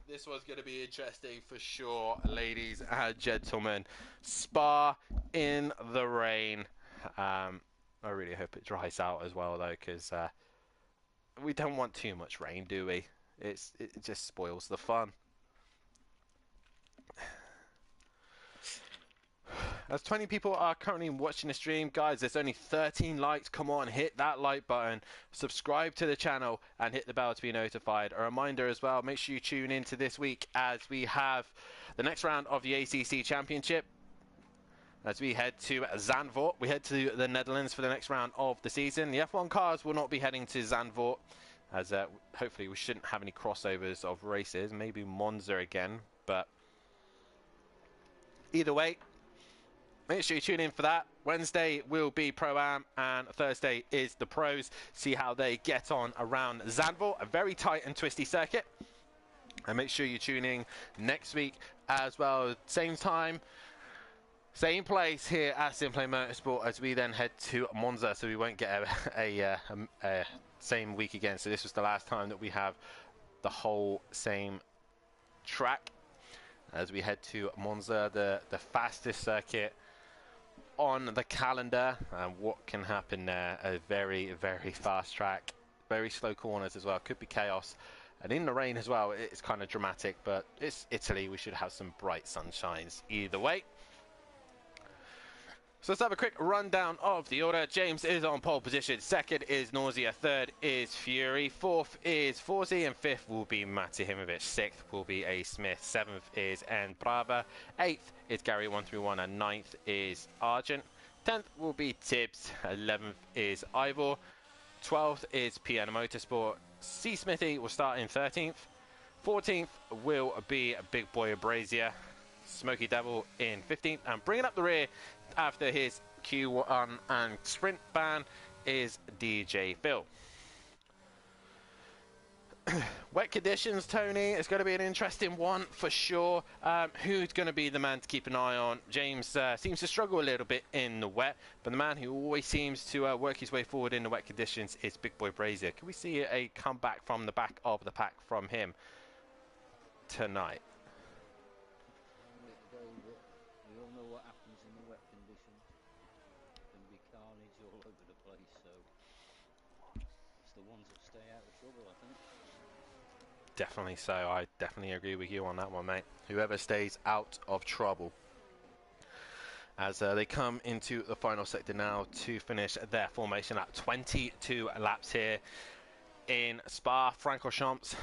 This was going to be interesting for sure, ladies and gentlemen. Spa in the rain. I really hope it dries out as well, though, because we don't want too much rain, do we? It just spoils the fun. as 20 people are currently watching the stream, guys, there's only 13 likes. Come on, hit that like button, subscribe to the channel, and hit the bell to be notified. A reminder as well, make sure you tune into this week as we have the next round of the ACC Championship. As we head to Zandvoort, we head to the Netherlands for the next round of the season. The F1 cars will not be heading to Zandvoort, as hopefully we shouldn't have any crossovers of races. Maybe Monza again, but either way, make sure you tune in for that. Wednesday will be Pro-Am, and Thursday is the Pros. See how they get on around Zandvoort, a very tight and twisty circuit. And make sure you're tuning next week as well. Same time, same place here at Simplay Motorsport, as we then head to Monza, so we won't get a same week again. So this was the last time that we have the whole same track as we head to Monza, the fastest circuit on the calendar. And what can happen there? A very, very fast track, very slow corners as well. Could be chaos. And in the rain as well, it's kind of dramatic, but it's Italy. We should have some bright sunshines either way. So let's have a quick rundown of the order. James is on pole position. Second is Nausea. Third is Fury. Fourth is Forzi. And fifth will be Matihimovic. Sixth will be A. Smith. Seventh is N. Brava. Eighth is Gary 131. And ninth is Argent. 10th will be Tibbs. 11th is Ivor. 12th is Piano Motorsport. C. Smithy will start in 13th. 14th will be Big Boy Brazier. Smoky Devil in 15th. And bringing up the rear after his Q1 and sprint ban is DJ Phil. Wet conditions, Tony, it's going to be an interesting one for sure. Who's going to be the man to keep an eye on? James seems to struggle a little bit in the wet, but the man who always seems to work his way forward in the wet conditions is Big Boy Brazier. Can we see a comeback from the back of the pack from him tonight? We all know what happens in the wet conditions. There can be carnage all over the place, so it's the ones that stay out of trouble, I think. Definitely so. I definitely agree with you on that one, mate. Whoever stays out of trouble. As they come into the final sector now to finish their formation lap. 22 laps here in Spa-Francorchamps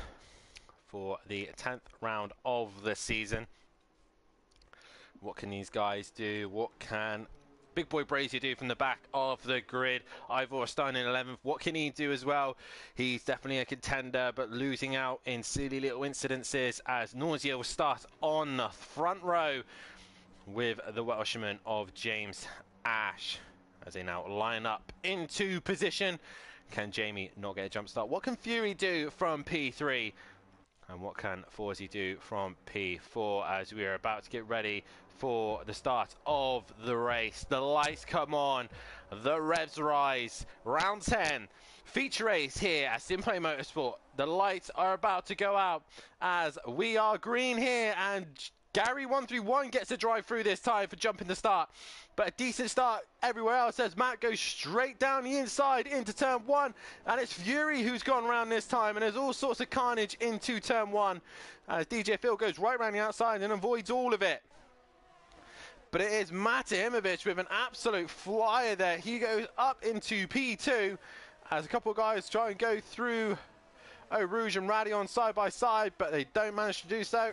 for the 10th round of the season. What can these guys do? What can Big Boy Brazier do from the back of the grid? Ivor starting in 11th. What can he do as well? He's definitely a contender, but losing out in silly little incidences as Nausea will start on the front row with the Welshman of James Ash as they now line up into position. Can Jamie not get a jump start? What can Fury do from P3? And what can Forzi do from P4 as we are about to get ready for the start of the race? The lights come on, the revs rise. Round 10, feature race here at Simplay Motorsport. The lights are about to go out as we are green here, and Gary 131 gets to drive through this time for jumping the start. But a decent start everywhere else as Matt goes straight down the inside into turn 1. And it's Fury who's gone around this time. And there's all sorts of carnage into turn 1 as DJ Phil goes right around the outside and avoids all of it. But it is Matihimovic with an absolute flyer there. He goes up into P2 as a couple of guys try and go through Eau Rouge and Radion side by side, but they don't manage to do so.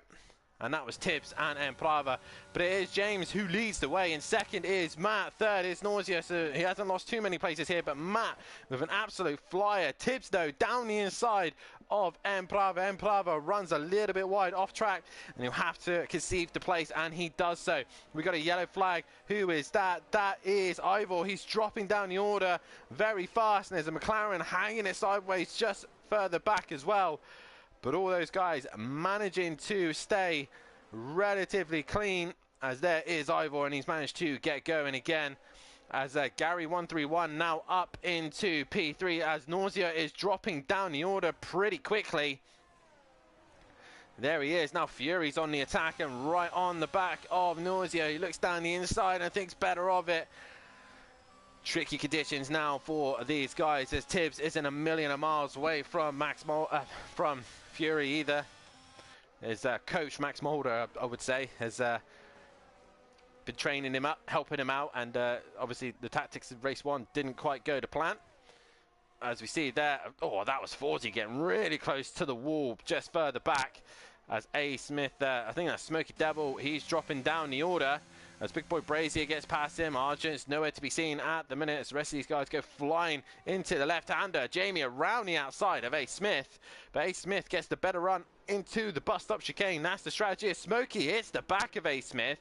And that was Tibbs and Emprava. But it is James who leads the way. And second is Matt. Third is Nausea. So he hasn't lost too many places here. But Matt with an absolute flyer. Tibbs, though, down the inside of Emprava. Emprava runs a little bit wide off track. And he'll have to concede the place. And he does so. We got a yellow flag. Who is that? That is Ivor. He's dropping down the order very fast. And there's a McLaren hanging it sideways just further back as well. But all those guys managing to stay relatively clean as there is Ivor, and he's managed to get going again as Gary 131 now up into P3 as Nausea is dropping down the order pretty quickly. There he is. Now Fury's on the attack and right on the back of Nausea. He looks down the inside and thinks better of it. Tricky conditions now for these guys as Tibbs isn't a million miles away from from Fury either. There's coach Max Mulder, I would say, as been training him up, helping him out, and obviously the tactics of race 1 didn't quite go to plan. As we see there, oh, that was Forsey getting really close to the wall, just further back. As A. Smith, I think that's Smoky Devil, he's dropping down the order. As Big Boy Brazier gets past him, Argent's nowhere to be seen at the minute as the rest of these guys go flying into the left-hander. Jamie around the outside of A. Smith, but A. Smith gets the better run into the bus-stop chicane. That's the strategy. Smokey hits the back of A. Smith,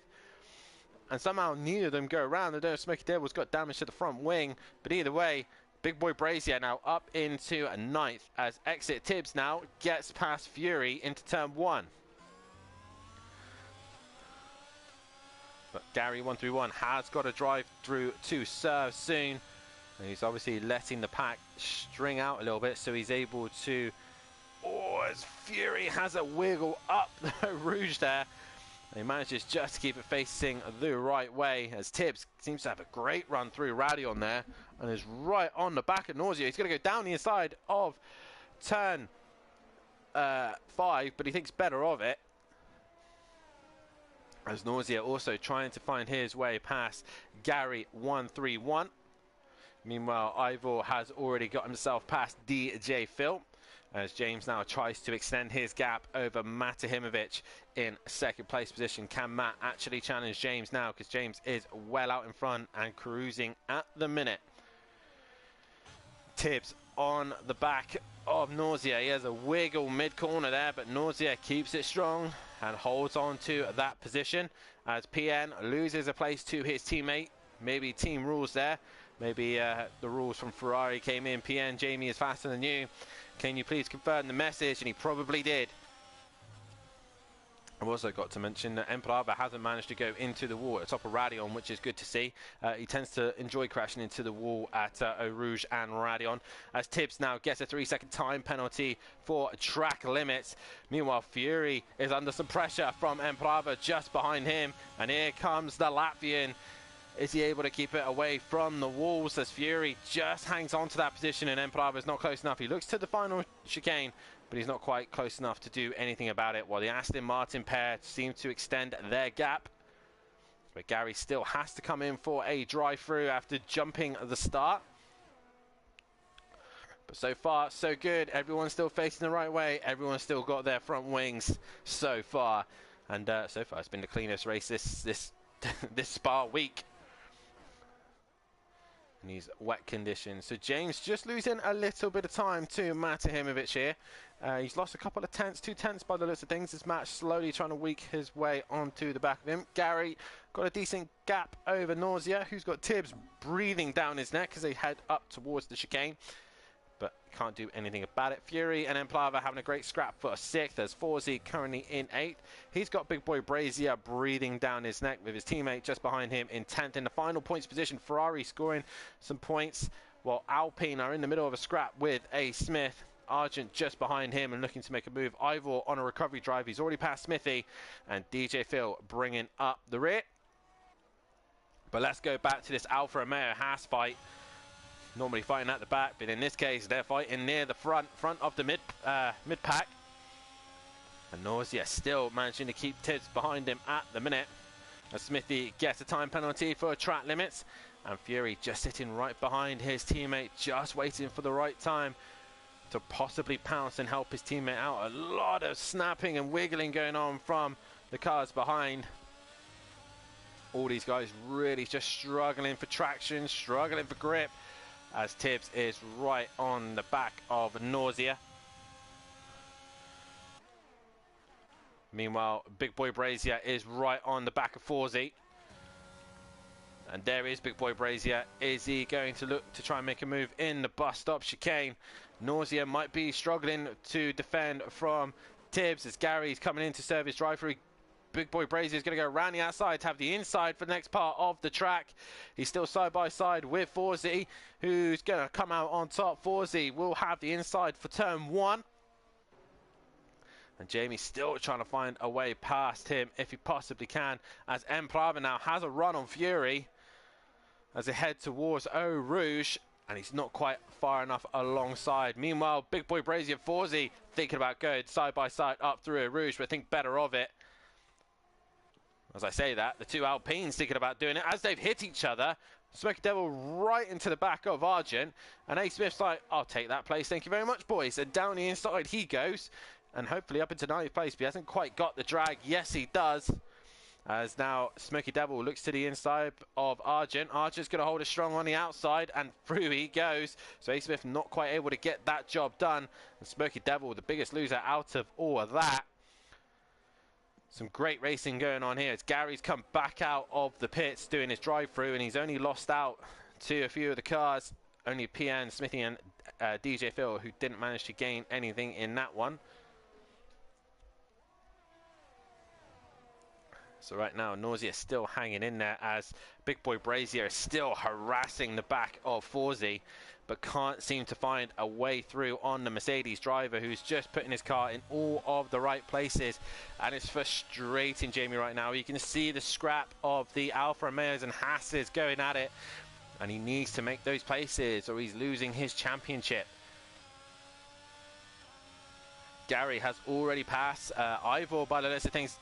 and somehow neither of them go around. I don't know if Smoky Devil's got damage to the front wing, but either way, Big Boy Brazier now up into a 9th as Exit Tibbs now gets past Fury into turn 1. But Gary 131 has got to drive through to serve soon. And he's obviously letting the pack string out a little bit, so he's able to... Oh, as Fury has a wiggle up the Rouge there. He manages just to keep it facing the right way as Tibbs seems to have a great run through Radion there and is right on the back of Nausea. He's going to go down the inside of turn 5, but he thinks better of it. As Nausea also trying to find his way past Gary 131. Meanwhile, Ivor has already got himself past DJ Phil, as James now tries to extend his gap over Matahimovic in second place position. Can Matt actually challenge James now, because James is well out in front and cruising at the minute. Tibbs on the back of Nausea. He has a wiggle mid-corner there, but Nausea keeps it strong and holds on to that position as PN loses a place to his teammate. Maybe team rules there. Maybe the rules from Ferrari came in. PN, Jamie is faster than you. Can you please confirm the message? And he probably did. I've also got to mention that Emperava hasn't managed to go into the wall at the top of Radion, which is good to see. He tends to enjoy crashing into the wall at Eau Rouge and Radion, as Tibbs now gets a 3-second time penalty for track limits. Meanwhile, Fury is under some pressure from Emperava just behind him, and here comes the Latvian. Is he able to keep it away from the walls as Fury just hangs on to that position and Emperava is not close enough? He looks to the final chicane, but he's not quite close enough to do anything about it, while the Aston Martin pair seem to extend their gap. But Gary still has to come in for a drive-through after jumping the start. But so far, so good. Everyone's still facing the right way. Everyone's still got their front wings so far. And so far, it's been the cleanest race this Spa week in these wet conditions. So James just losing a little bit of time to Matahimovic here. He's lost a couple of tenths, 2 tenths by the looks of things. This match slowly trying to weak his way onto the back of him. Gary got a decent gap over Nausea, who's got Tibbs breathing down his neck as they head up towards the chicane, but can't do anything about it. Fury and Emplava having a great scrap for 6th. There's Forsey currently in 8th. He's got Big Boy Brazier breathing down his neck with his teammate just behind him in 10th. In the final points position, Ferrari scoring some points, while Alpine are in the middle of a scrap with A. Smith. Argent just behind him and looking to make a move. Ivor on a recovery drive. He's already passed Smithy, and DJ Phil bringing up the rear. But let's go back to this Alfa Romeo Haas fight. Normally fighting at the back, but in this case they're fighting near the front of the mid pack. And Nausea still managing to keep Tibbs behind him at the minute, as Smithy gets a time penalty for track limits, and Fury just sitting right behind his teammate, just waiting for the right time to possibly pounce and help his teammate out. A lot of snapping and wiggling going on from the cars behind. All these guys really just struggling for traction, struggling for grip, as Tibbs is right on the back of Nausea. Meanwhile, Big Boy Brazier is right on the back of Forsey. And there is Big Boy Brazier. Is he going to look to try and make a move in the bus stop chicane? Nausea might be struggling to defend from Tibbs as Gary's coming in to serve his drive-through. Big Boy Brazier is going to go around the outside to have the inside for the next part of the track. He's still side by side with Forsey, who's going to come out on top. Forsey will have the inside for turn 1. And Jamie's still trying to find a way past him if he possibly can, as Emprava now has a run on Fury as they head towards Eau Rouge, and he's not quite far enough alongside. Meanwhile, Big Boy Brazier and Forsey thinking about going side by side up through Eau Rouge, but think better of it, As I say that, the two Alpines thinking about doing it as they've hit each other. Smoky Devil right into the back of Argent. And A. Smith's like, I'll take that place. Thank you very much, boys. And down the inside he goes. And hopefully up into 9th place. But he hasn't quite got the drag. Yes, he does. As now Smoky Devil looks to the inside of Argent. Argent's going to hold it strong on the outside. And through he goes. So A. Smith not quite able to get that job done. And Smoky Devil, the biggest loser out of all of that. Some great racing going on here as Gary's come back out of the pits doing his drive-through, and he's only lost out to a few of the cars. Only PN, Smithy and DJ Phil who didn't manage to gain anything in that one. So right now, Nausea still hanging in there as Big Boy Brazier is still harassing the back of Forzy, but can't seem to find a way through on the Mercedes driver who's just putting his car in all of the right places. And it's frustrating Jamie right now. You can see the scrap of the Alfa Romeos and Haas's going at it. And he needs to make those places or he's losing his championship. Gary has already passed Ivor by the list of things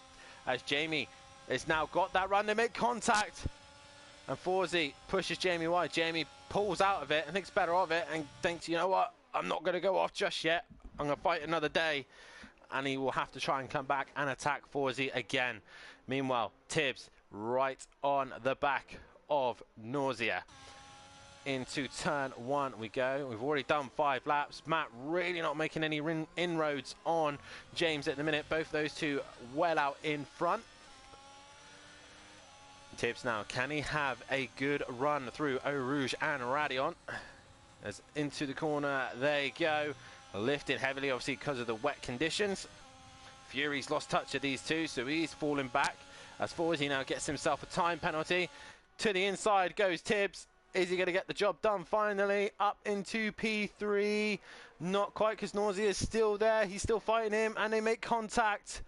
as Jamie has now got that run. They make contact. And Forzy pushes Jamie wide. Jamie pulls out of it and thinks better of it and thinks, you know what, I'm not going to go off just yet. I'm going to fight another day. And he will have to try and come back and attack Forzy again. Meanwhile, Tibbs right on the back of Nausea. Into turn 1 we go. We've already done 5 laps. Matt really not making any inroads on James at the minute. Both those two well out in front. Tibbs now, can he have a good run through Eau Rouge and Radion? As into the corner they go. Lifted heavily, obviously, because of the wet conditions. Fury's lost touch of these two, so he's falling back. As Forzy now gets himself a time penalty. To the inside goes Tibbs. Is he going to get the job done finally? Up into P3. Not quite, because Nausea is still there. He's still fighting him, and they make contact.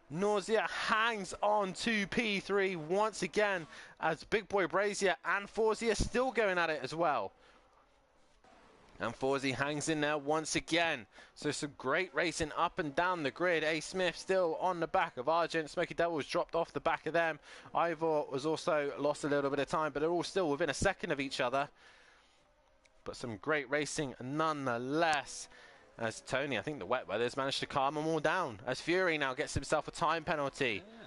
Nausea hangs on to P3 once again as Big Boy Brazier and Forzy are still going at it as well. And Forzy hangs in there once again. So some great racing up and down the grid. A. Smith still on the back of Argent. Smoky Devils dropped off the back of them. Ivor was also lost a little bit of time, but they're all still within a second of each other. But some great racing nonetheless. As Tony, I think the wet weather's managed to calm them all down. As Fury now gets himself a time penalty. Yeah.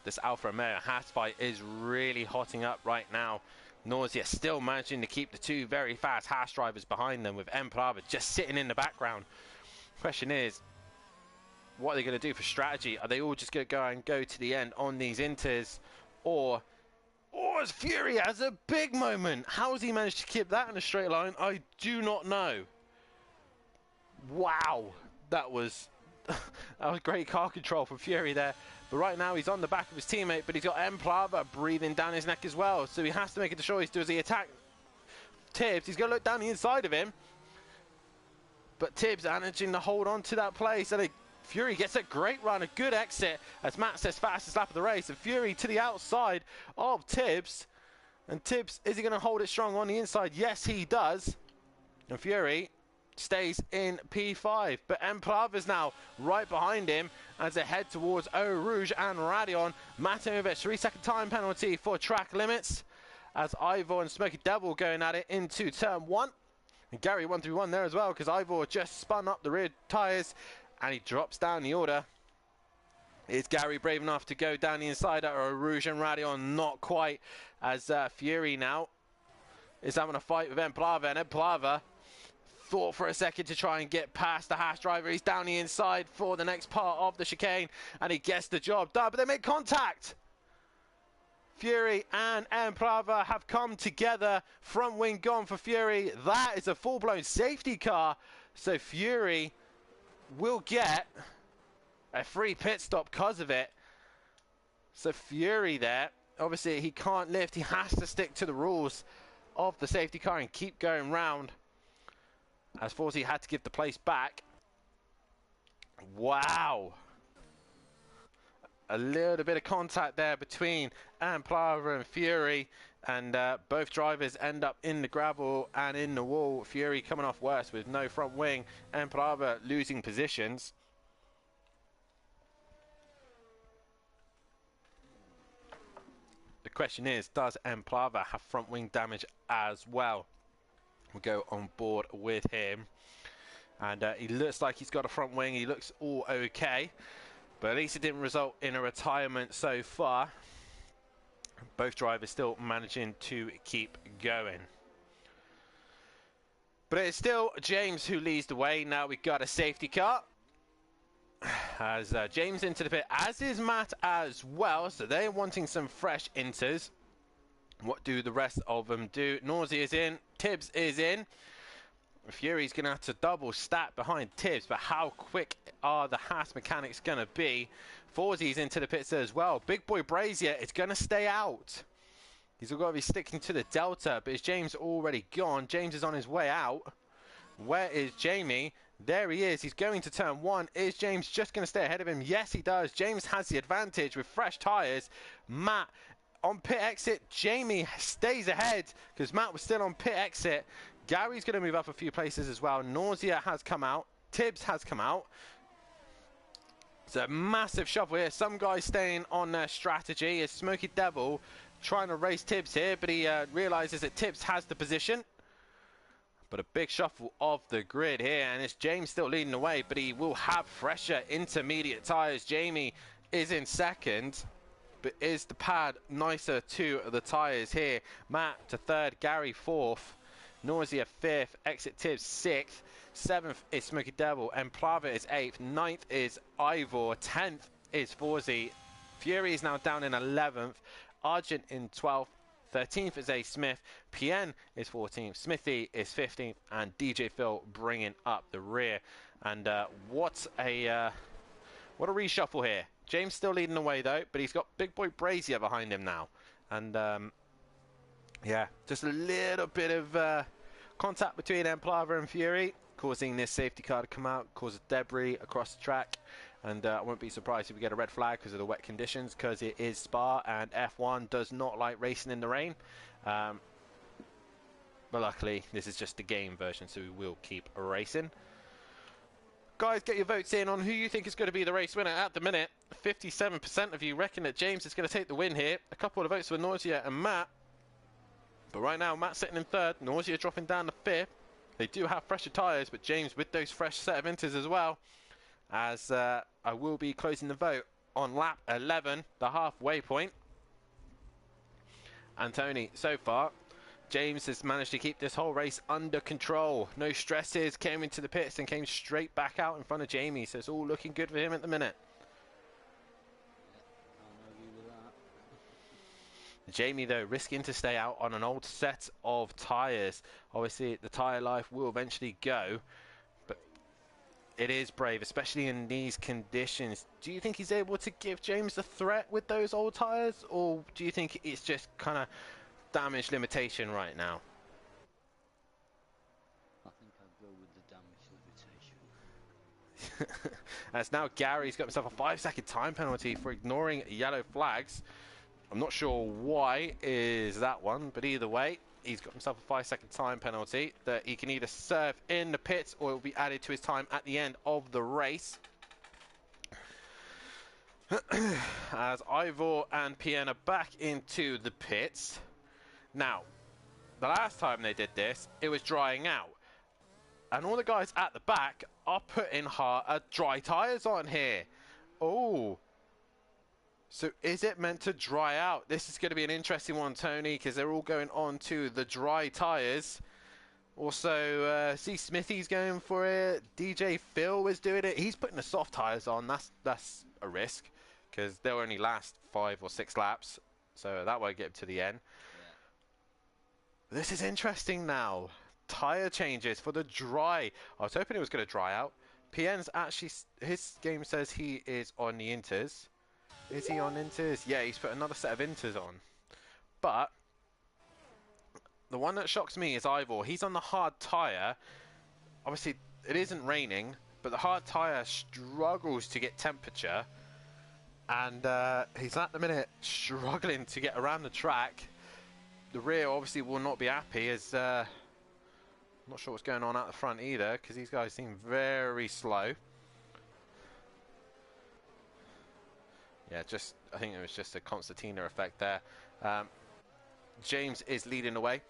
This Alfa Romeo Haas fight is really hotting up right now. Nausea still managing to keep the two very fast Haas drivers behind them with Emplava just sitting in the background. Question is, what are they going to do for strategy? Are they all just going to go to the end on these inters? Or as Fury has a big moment. How has he managed to keep that in a straight line? I do not know. Wow. That was great car control from Fury there. But right now he's on the back of his teammate, but he's got Emplava breathing down his neck as well. So he has to make a choice. Does he attack Tibbs? He's going to look down the inside of him. But Tibbs managing to hold on to that place. And Fury gets a great run, a good exit, as Matt says, fastest lap of the race. And Fury to the outside of Tibbs. And Tibbs, is he going to hold it strong on the inside? Yes, he does. And Fury stays in P5. But Emplava's now right behind him as they head towards Eau Rouge and Radion. Matimovic, 3-second time penalty for track limits. As Ivor and Smoky Devil going at it into turn 1. And Gary 1-1 there as well, because Ivor just spun up the rear tyres. And he drops down the order. Is Gary brave enough to go down the inside at Eau Rouge and Radion? Not quite, as Fury now is having a fight with Emplava. And Emplava thought for a second to try and get past the Haas driver. He's down the inside for the next part of the chicane. And he gets the job done, but they make contact. Fury and Emplava have come together. Front wing gone for Fury. That is a full-blown safety car. So Fury will get a free pit stop because of it. So Fury there, obviously he can't lift. He has to stick to the rules of the safety car and keep going round. As Forzy had to give the place back. Wow. A little bit of contact there between Emplava and Fury. And both drivers end up in the gravel and in the wall. Fury coming off worse with no front wing. Emplava losing positions. question is, does Emplava have front wing damage as well? We'll go on board with him. And he looks like he's got a front wing. He looks all okay. But at least it didn't result in a retirement so far. Both drivers still managing to keep going. But it's still James who leads the way. Now we've got a safety car. As James into the pit, as is Matt as well. So they're wanting some fresh inters. What do the rest of them do? Nausea is in. Tibbs is in. Fury's going to have to double stat behind Tibbs. But how quick are the Haas mechanics going to be? Forzy's into the pits as well. Big boy Brazier is going to stay out. He's got to be sticking to the Delta. But is James already gone? James is on his way out. Where is Jamie? There he is. He's going to turn 1. Is James just going to stay ahead of him? Yes, he does. James has the advantage with fresh tyres. Matt on pit exit. Jamie stays ahead because Matt was still on pit exit. Gary's going to move up a few places as well. Nausea has come out. Tibbs has come out. It's a massive shuffle here. Some guys staying on their strategy. Is Smoky Devil trying to race Tibbs here, but he realizes that Tibbs has the position. But a big shuffle of the grid here, and it's James still leading the way, but he will have fresher intermediate tyres. Jamie is in second, but is the pad nicer to the tyres here? Matt to third, Gary fourth, Nausea fifth, Exit Tibbs sixth, seventh is Smoky Devil, and Emplava is eighth, ninth is Ivor, 10th is Forzy, Fury is now down in 11th, Argent in 12th, 13th is A. Smith, PN is 14th, Smithy is 15th, and DJ Phil bringing up the rear. And what a reshuffle here. James still leading the way though, but he's got big boy Brazier behind him now. And yeah, just a little bit of contact between Emplava and Fury, causing this safety car to come out, cause debris across the track. And I won't be surprised if we get a red flag because of the wet conditions, because it is Spa and F1 does not like racing in the rain. But luckily, this is just the game version, so we will keep racing. Guys, get your votes in on who you think is going to be the race winner at the minute. 57% of you reckon that James is going to take the win here. A couple of votes for Nausea and Matt. But right now, Matt's sitting in third, Nausea dropping down to fifth. They do have fresher tyres, but James with those fresh set of inters as well. As I will be closing the vote on lap 11, the halfway point. And Tony, so far, James has managed to keep this whole race under control. No stresses, came into the pits and came straight back out in front of Jamie. So it's all looking good for him at the minute. I'll argue with that. Jamie, though, risking to stay out on an old set of tyres. Obviously, the tyre life will eventually go. It is brave, especially in these conditions. Do you think he's able to give James a threat with those old tyres? Or do you think it's just kind of damage limitation right now? I think I'd go with the damage limitation. As now Gary's got himself a 5-second time penalty for ignoring yellow flags. I'm not sure why is that one, but either way, he's got himself a 5-second time penalty that he can either serve in the pits or it will be added to his time at the end of the race. As Ivor and PN are back into the pits. Now, the last time they did this, it was drying out. And all the guys at the back are putting dry tyres on here. Oh. So is it meant to dry out? This is going to be an interesting one, Tony, because they're all going on to the dry tyres. Also, see Smithy's going for it. DJ Phil was doing it. He's putting the soft tyres on. That's a risk, because they'll only last 5 or 6 laps. So that won't get him to the end. Yeah. This is interesting now. Tyre changes for the dry. I was hoping it was going to dry out. PN's actually, his game says he is on the inters. Is he on inters? Yeah, he's put another set of inters on. But the one that shocks me is Ivor. He's on the hard tyre. Obviously, it isn't raining, but the hard tyre struggles to get temperature. And he's at the minute struggling to get around the track. The rear obviously will not be happy, as I'm not sure what's going on out the front either, because these guys seem very slow. Yeah, I think it was just a concertina effect there. James is leading the way.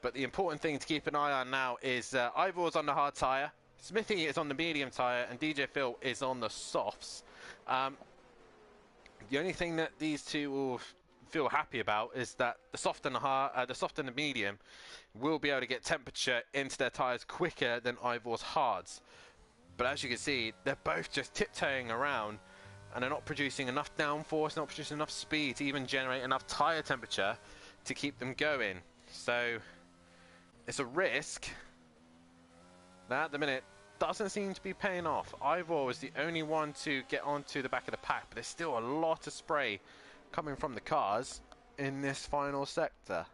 But the important thing to keep an eye on now is Ivor's on the hard tyre, Smithy is on the medium tyre, and DJ Phil is on the softs. The only thing that these two will feel happy about is that the soft and the medium will be able to get temperature into their tyres quicker than Ivor's hards. But as you can see, they're both just tiptoeing around, and they're not producing enough downforce, not producing enough speed to even generate enough tyre temperature to keep them going. So it's a risk that at the minute doesn't seem to be paying off. Ivor was the only one to get onto the back of the pack, but there's still a lot of spray coming from the cars in this final sector.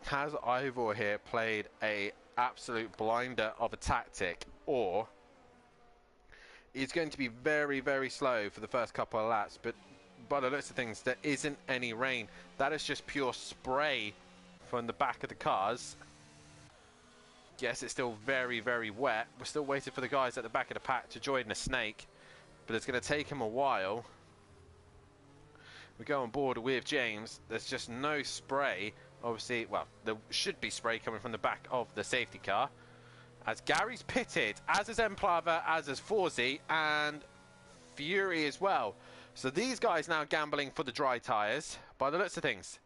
Has Ivor here played a absolute blinder of a tactic, or he's going to be very, very slow for the first couple of laps? But by the looks of things, there isn't any rain. That is just pure spray from the back of the cars. Yes, it's still very, very wet. We're still waiting for the guys at the back of the pack to join the snake, but it's going to take him a while. We go on board with James. There's just no spray. Obviously, well, there should be spray coming from the back of the safety car. As Gary's pitted, as is Emplava, as is Forzy, and Fury as well. So these guys now gambling for the dry tyres, by the looks of things,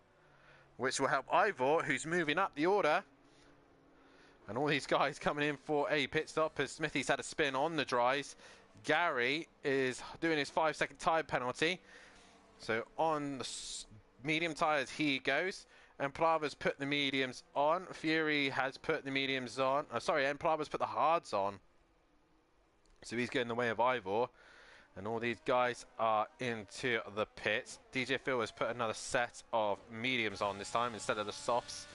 which will help Ivor, who's moving up the order. And all these guys coming in for a pit stop as Smithy's had a spin on the dries. Gary is doing his 5-second tyre penalty. So on the medium tyres he goes. Emplava's put the mediums on. Fury has put the mediums on. Oh, sorry, Emplava's put the hards on. So he's getting in the way of Ivor. And all these guys are into the pits. DJ Phil has put another set of mediums on this time instead of the softs.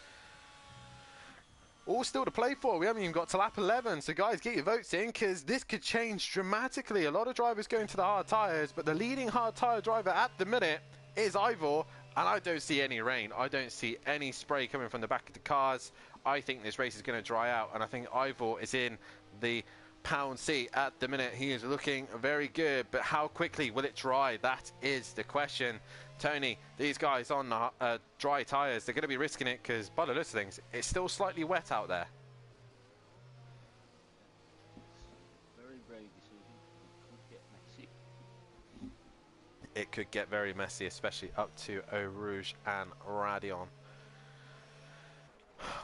All still to play for. We haven't even got to lap 11. So guys, get your votes in, because this could change dramatically. A lot of drivers going to the hard tyres, but the leading hard tyre driver at the minute is Ivor. And I don't see any rain. I don't see any spray coming from the back of the cars. I think this race is going to dry out. And I think Ivor is in the pound seat at the minute. He is looking very good, but how quickly will it dry? That is the question. Tony, these guys on the dry tyres, they're going to be risking it, because by the looks of things, it's still slightly wet out there. Very brave decision. It could get messy. It could get very messy, especially up to Eau Rouge and Radion.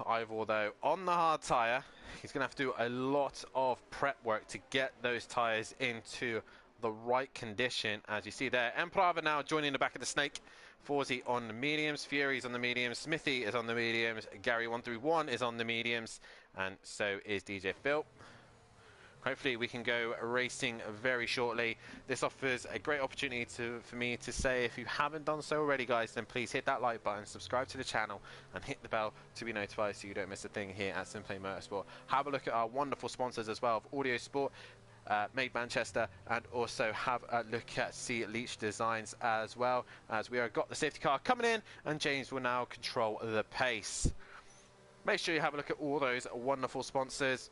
Ivor, though, on the hard tyre, he's going to have to do a lot of prep work to get those tyres into the right condition, as you see there. Emplava now joining the back of the snake. Forzy on the mediums, Fury's on the mediums, Smithy is on the mediums, Gary 131 is on the mediums, and so is DJ Phil. Hopefully we can go racing very shortly. This offers a great opportunity for me to say, if you haven't done so already, guys, then please hit that like button, subscribe to the channel, and hit the bell to be notified so you don't miss a thing here at Simplay Motorsport. Have a look at our wonderful sponsors as well, of Audio Sport, Made Manchester, and also have a look at C Leach Designs as well, as we have got the safety car coming in, and James will now control the pace. Make sure you have a look at all those wonderful sponsors.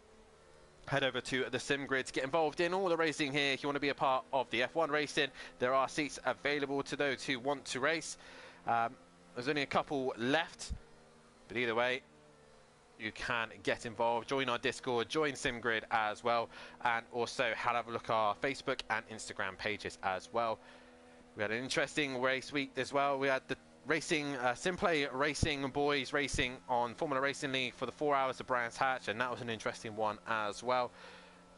Head over to the Sim Grid to get involved in all the racing here. If you want to be a part of the F1 racing, there are seats available to those who want to race. There's only a couple left, but either way, you can get involved. Join our Discord, join SimGrid as well, and also have a look at our Facebook and Instagram pages as well. We had an interesting race week as well. We had the racing, Simplay Racing boys racing on Formula Racing League for the 4 hours of Brands Hatch, and that was an interesting one as well.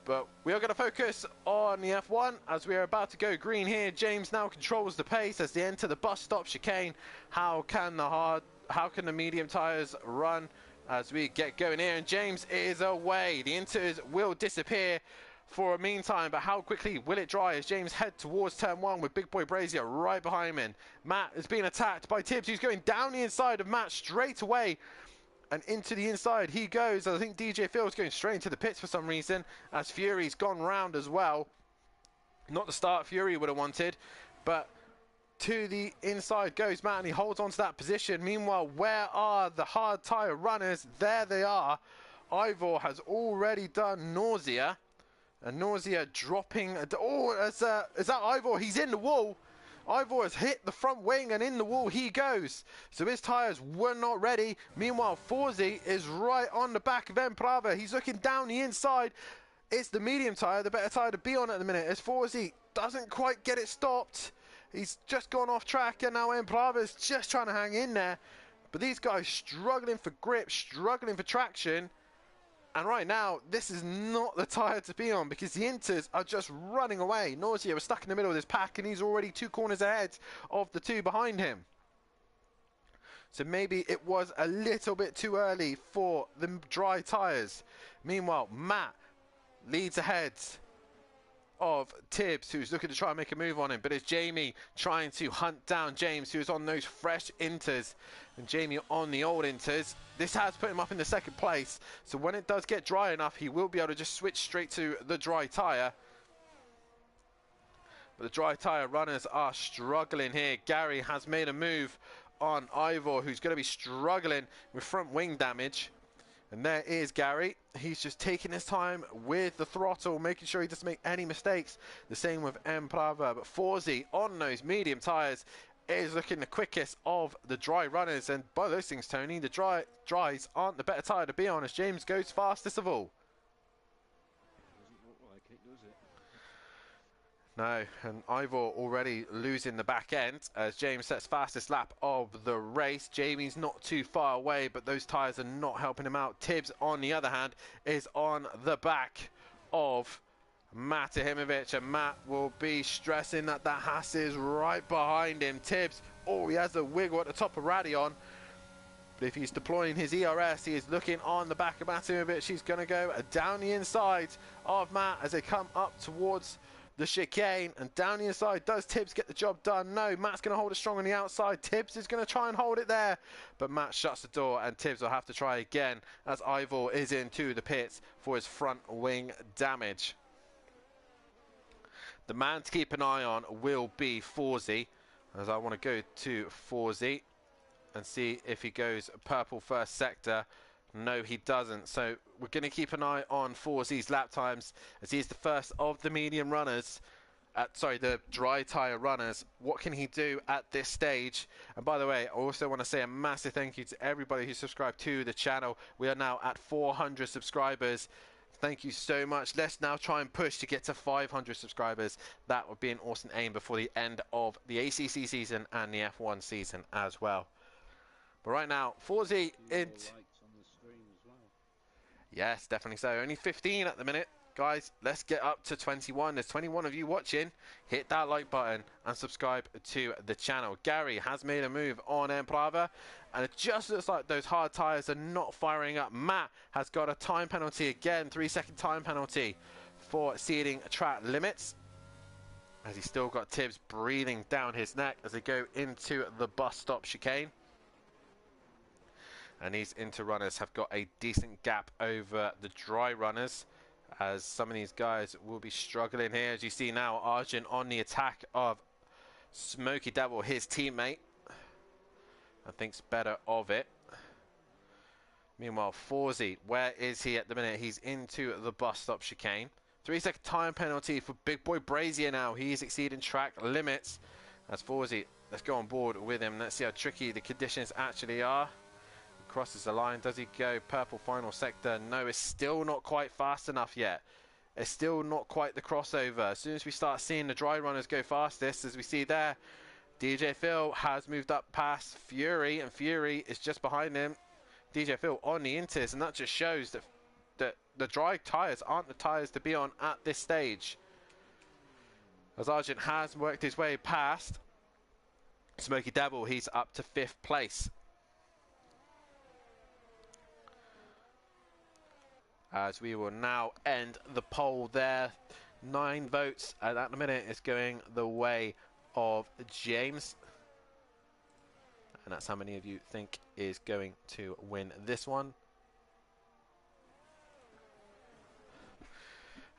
But we are going to focus on the F1 as we are about to go green here. James now controls the pace as they enter the bus stop chicane. How can the medium tyres run as we get going here? And James is away. The inters will disappear for a meantime, but how quickly will it dry as James head towards turn 1 with Big Boy Brazier right behind him? Matt is being attacked by Tibbs, who's going down the inside of Matt straight away, and into the inside he goes. I think DJ Phil's going straight into the pits for some reason, as Fury's gone round as well. Not the start Fury would have wanted, but to the inside goes Matt, and he holds on to that position. Meanwhile, where are the hard tyre runners? There they are. Ivor has already done nausea, And Nausea dropping. Oh, is that Ivor? He's in the wall. Ivor has hit the front wing and in the wall he goes. So his tyres were not ready. Meanwhile, Forzi is right on the back of Emprava. He's looking down the inside. It's the medium tyre, the better tyre to be on at the minute. As Forzi doesn't quite get it stopped. He's just gone off track and now Emprava's just trying to hang in there. But these guys struggling for grip, struggling for traction. And right now, this is not the tyre to be on because the Inters are just running away. Nausea was stuck in the middle of this pack and he's already 2 corners ahead of the 2 behind him. So maybe it was a little bit too early for the dry tyres. Meanwhile, Matt leads ahead of Tibbs, who's looking to try and make a move on him, but it's Jamie trying to hunt down James, who's on those fresh Inters, and Jamie on the old Inters. This has put him up in the 2nd place, so when it does get dry enough, he will be able to just switch straight to the dry tyre. But the dry tyre runners are struggling here. Gary has made a move on Ivor, who's going to be struggling with front wing damage. And there is Gary. He's just taking his time with the throttle, making sure he doesn't make any mistakes. The same with Emprava. But Forzi on those medium tyres is looking the quickest of the dry runners. And by those things, Tony, the dries aren't the better tyre to be on as James goes fastest of all. Doesn't look like it, does it? No, and Ivor already losing the back end as James sets fastest lap of the race. Jamie's not too far away, but those tyres are not helping him out. Tibbs, on the other hand, is on the back of Matt Ahimovic, and Matt will be stressing that Haas is right behind him. Tibbs, oh, he has a wiggle at the top of Radion. But if he's deploying his ERS, he is looking on the back of Matt Ahimovic. He's going to go down the inside of Matt as they come up towards the chicane, and down the inside. Does Tibbs get the job done? No, Matt's going to hold it strong on the outside. Tibbs is going to try and hold it there, but Matt shuts the door and Tibbs will have to try again as Ivor is into the pits for his front wing damage. The man to keep an eye on will be Forzi, as I want to go to Forzi and see if he goes purple first sector. No, he doesn't. So we're going to keep an eye on Forzi's lap times as he's the first of the medium runners. The dry tyre runners. What can he do at this stage? And by the way, I also want to say a massive thank you to everybody who subscribed to the channel. We are now at 400 subscribers. Thank you so much. Let's now try and push to get to 500 subscribers. That would be an awesome aim before the end of the ACC season and the F1 season as well. But right now, Forzi in. Yes, definitely so. Only 15 at the minute. Guys, let's get up to 21. There's 21 of you watching. Hit that like button and subscribe to the channel. Gary has made a move on Emprava, and it just looks like those hard tyres are not firing up. Matt has got a time penalty again, 3-second time penalty for exceeding track limits. As he's still got Tibbs breathing down his neck as they go into the bus stop chicane. And these Inter runners have got a decent gap over the dry runners, as some of these guys will be struggling here. As you see now, Arjun on the attack of Smoky Devil, his teammate, and thinks better of it. Meanwhile, Forzi, where is he at the minute? He's into the bus stop chicane. 3-second time penalty for Big Boy Brazier now. He's exceeding track limits. As Forzi, let's go on board with him. Let's see how tricky the conditions actually are. Crosses the line. Does he go purple final sector? No, it's still not quite fast enough yet. It's still not quite the crossover. As soon as we start seeing the dry runners go fastest, as we see there, DJ Phil has moved up past Fury, and Fury is just behind him. DJ Phil on the Inters, and that just shows that the dry tyres aren't the tyres to be on at this stage. As Argent has worked his way past Smoky Devil, he's up to 5th place. As we will now end the poll there. 9 votes, and at the minute it's going the way of James. And that's how many of you think is going to win this one.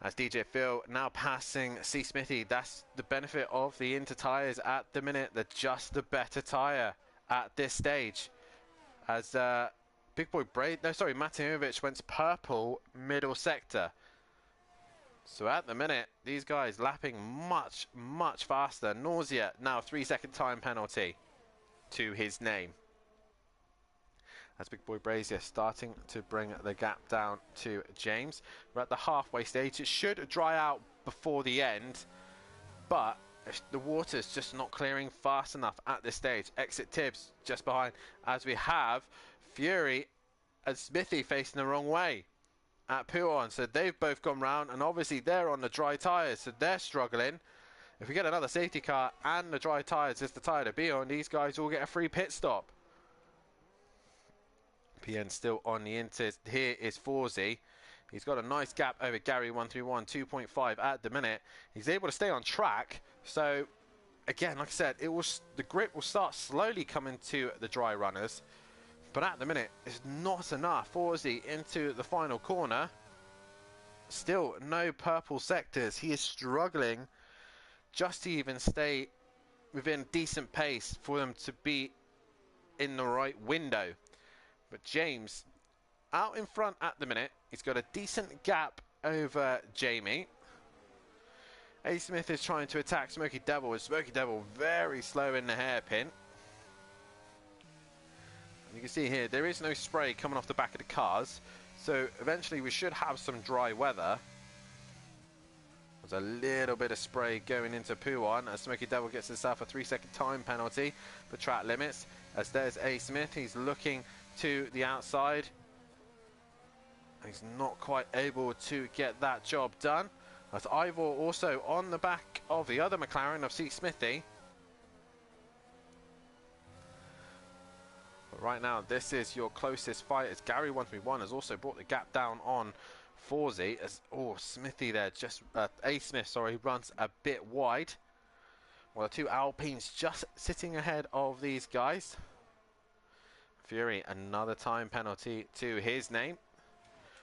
As DJ Phil now passing C Smithy. That's the benefit of the Inter tyres at the minute. They're just the better tyre at this stage. As Big Boy Braid, no sorry, Matimovic went purple middle sector. So at the minute, these guys lapping much, much faster. Nausea, now 3-second time penalty to his name. That's Big Boy Brazier starting to bring the gap down to James. We're at the halfway stage. It should dry out before the end, but the water's just not clearing fast enough at this stage. Exit Tibbs just behind, as we have Fury and Smithy facing the wrong way at Puon. So they've both gone round, and obviously they're on the dry tyres, so they're struggling. If we get another safety car and the dry tyres is the tyre to be on, these guys will get a free pit stop. PN still on the inters. Here is Forzy. He's got a nice gap over Gary 131, 2.5 at the minute. He's able to stay on track. So again, like I said, the grip will start slowly coming to the dry runners. But at the minute, it's not enough. Forzy into the final corner. Still no purple sectors. He is struggling just to even stay within decent pace for them to be in the right window. But James out in front at the minute. He's got a decent gap over Jamie. A. Smith is trying to attack Smoky Devil, with Smoky Devil very slow in the hairpin. You can see here, there is no spray coming off the back of the cars. So eventually we should have some dry weather. There's a little bit of spray going into Puon as Smoky Devil gets himself a 3-second time penalty for track limits. As there's A. Smith, he's looking to the outside. He's not quite able to get that job done. As Ivor also on the back of the other McLaren of C. Smithy. But right now, this is your closest fight, as Gary 131 has also brought the gap down on Forzy. As Smithy there, just A. Smith, sorry, runs a bit wide. Well, the two Alpines just sitting ahead of these guys. Fury, another time penalty to his name.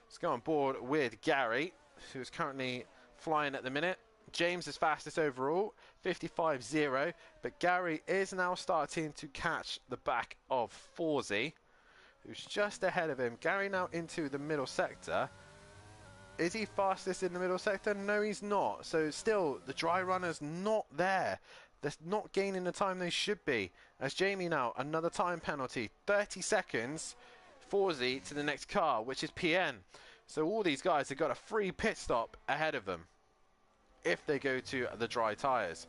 Let's go on board with Gary, who's currently flying at the minute. James is fastest overall, 55.0, but Gary is now starting to catch the back of Forzy, who's just ahead of him. Gary now into the middle sector. Is he fastest in the middle sector? No, he's not. So still, the dry runner's not there. They're not gaining the time they should be. As Jamie now, another time penalty, 30 seconds, Forzy to the next car, which is PN. So all these guys have got a free pit stop ahead of them if they go to the dry tyres.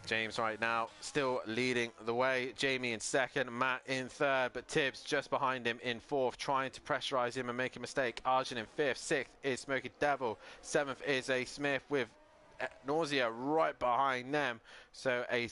James right now still leading the way. Jamie in second, Matt in third, but Tibbs just behind him in fourth, trying to pressurise him and make a mistake. Arjun in fifth, sixth is Smoky Devil, seventh is A. Smith with Nausea right behind them. So a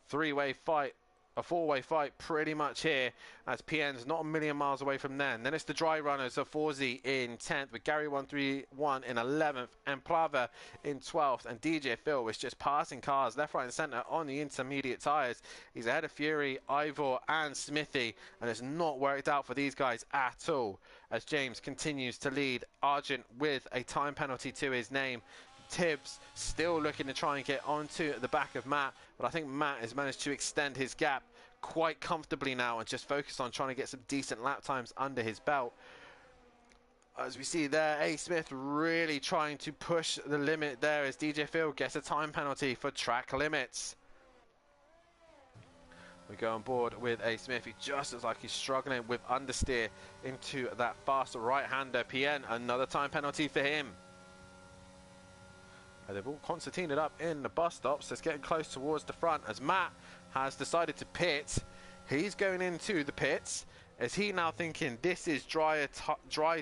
three-way fight, a four-way fight pretty much here, as PN's not a million miles away from them. Then it's the dry runners of Forzy in 10th, with Gary 131 in 11th, and Plava in 12th, and DJ Phil was just passing cars left, right and centre on the intermediate tyres. He's ahead of Fury, Ivor and Smithy, and it's not worked out for these guys at all, as James continues to lead. Argent with a time penalty to his name. Tibbs still looking to try and get onto the back of Matt, but I think Matt has managed to extend his gap quite comfortably now and just focus on trying to get some decent lap times under his belt. As we see there, A. Smith really trying to push the limit there, as DJ Phil gets a time penalty for track limits. We go on board with A. Smith. He just looks like he's struggling with understeer into that fast right-hander. PN, another time penalty for him. They've all concertinaed up in the bus stops, so it's getting close towards the front as Matt has decided to pit. He's going into the pits as he now thinking this is dry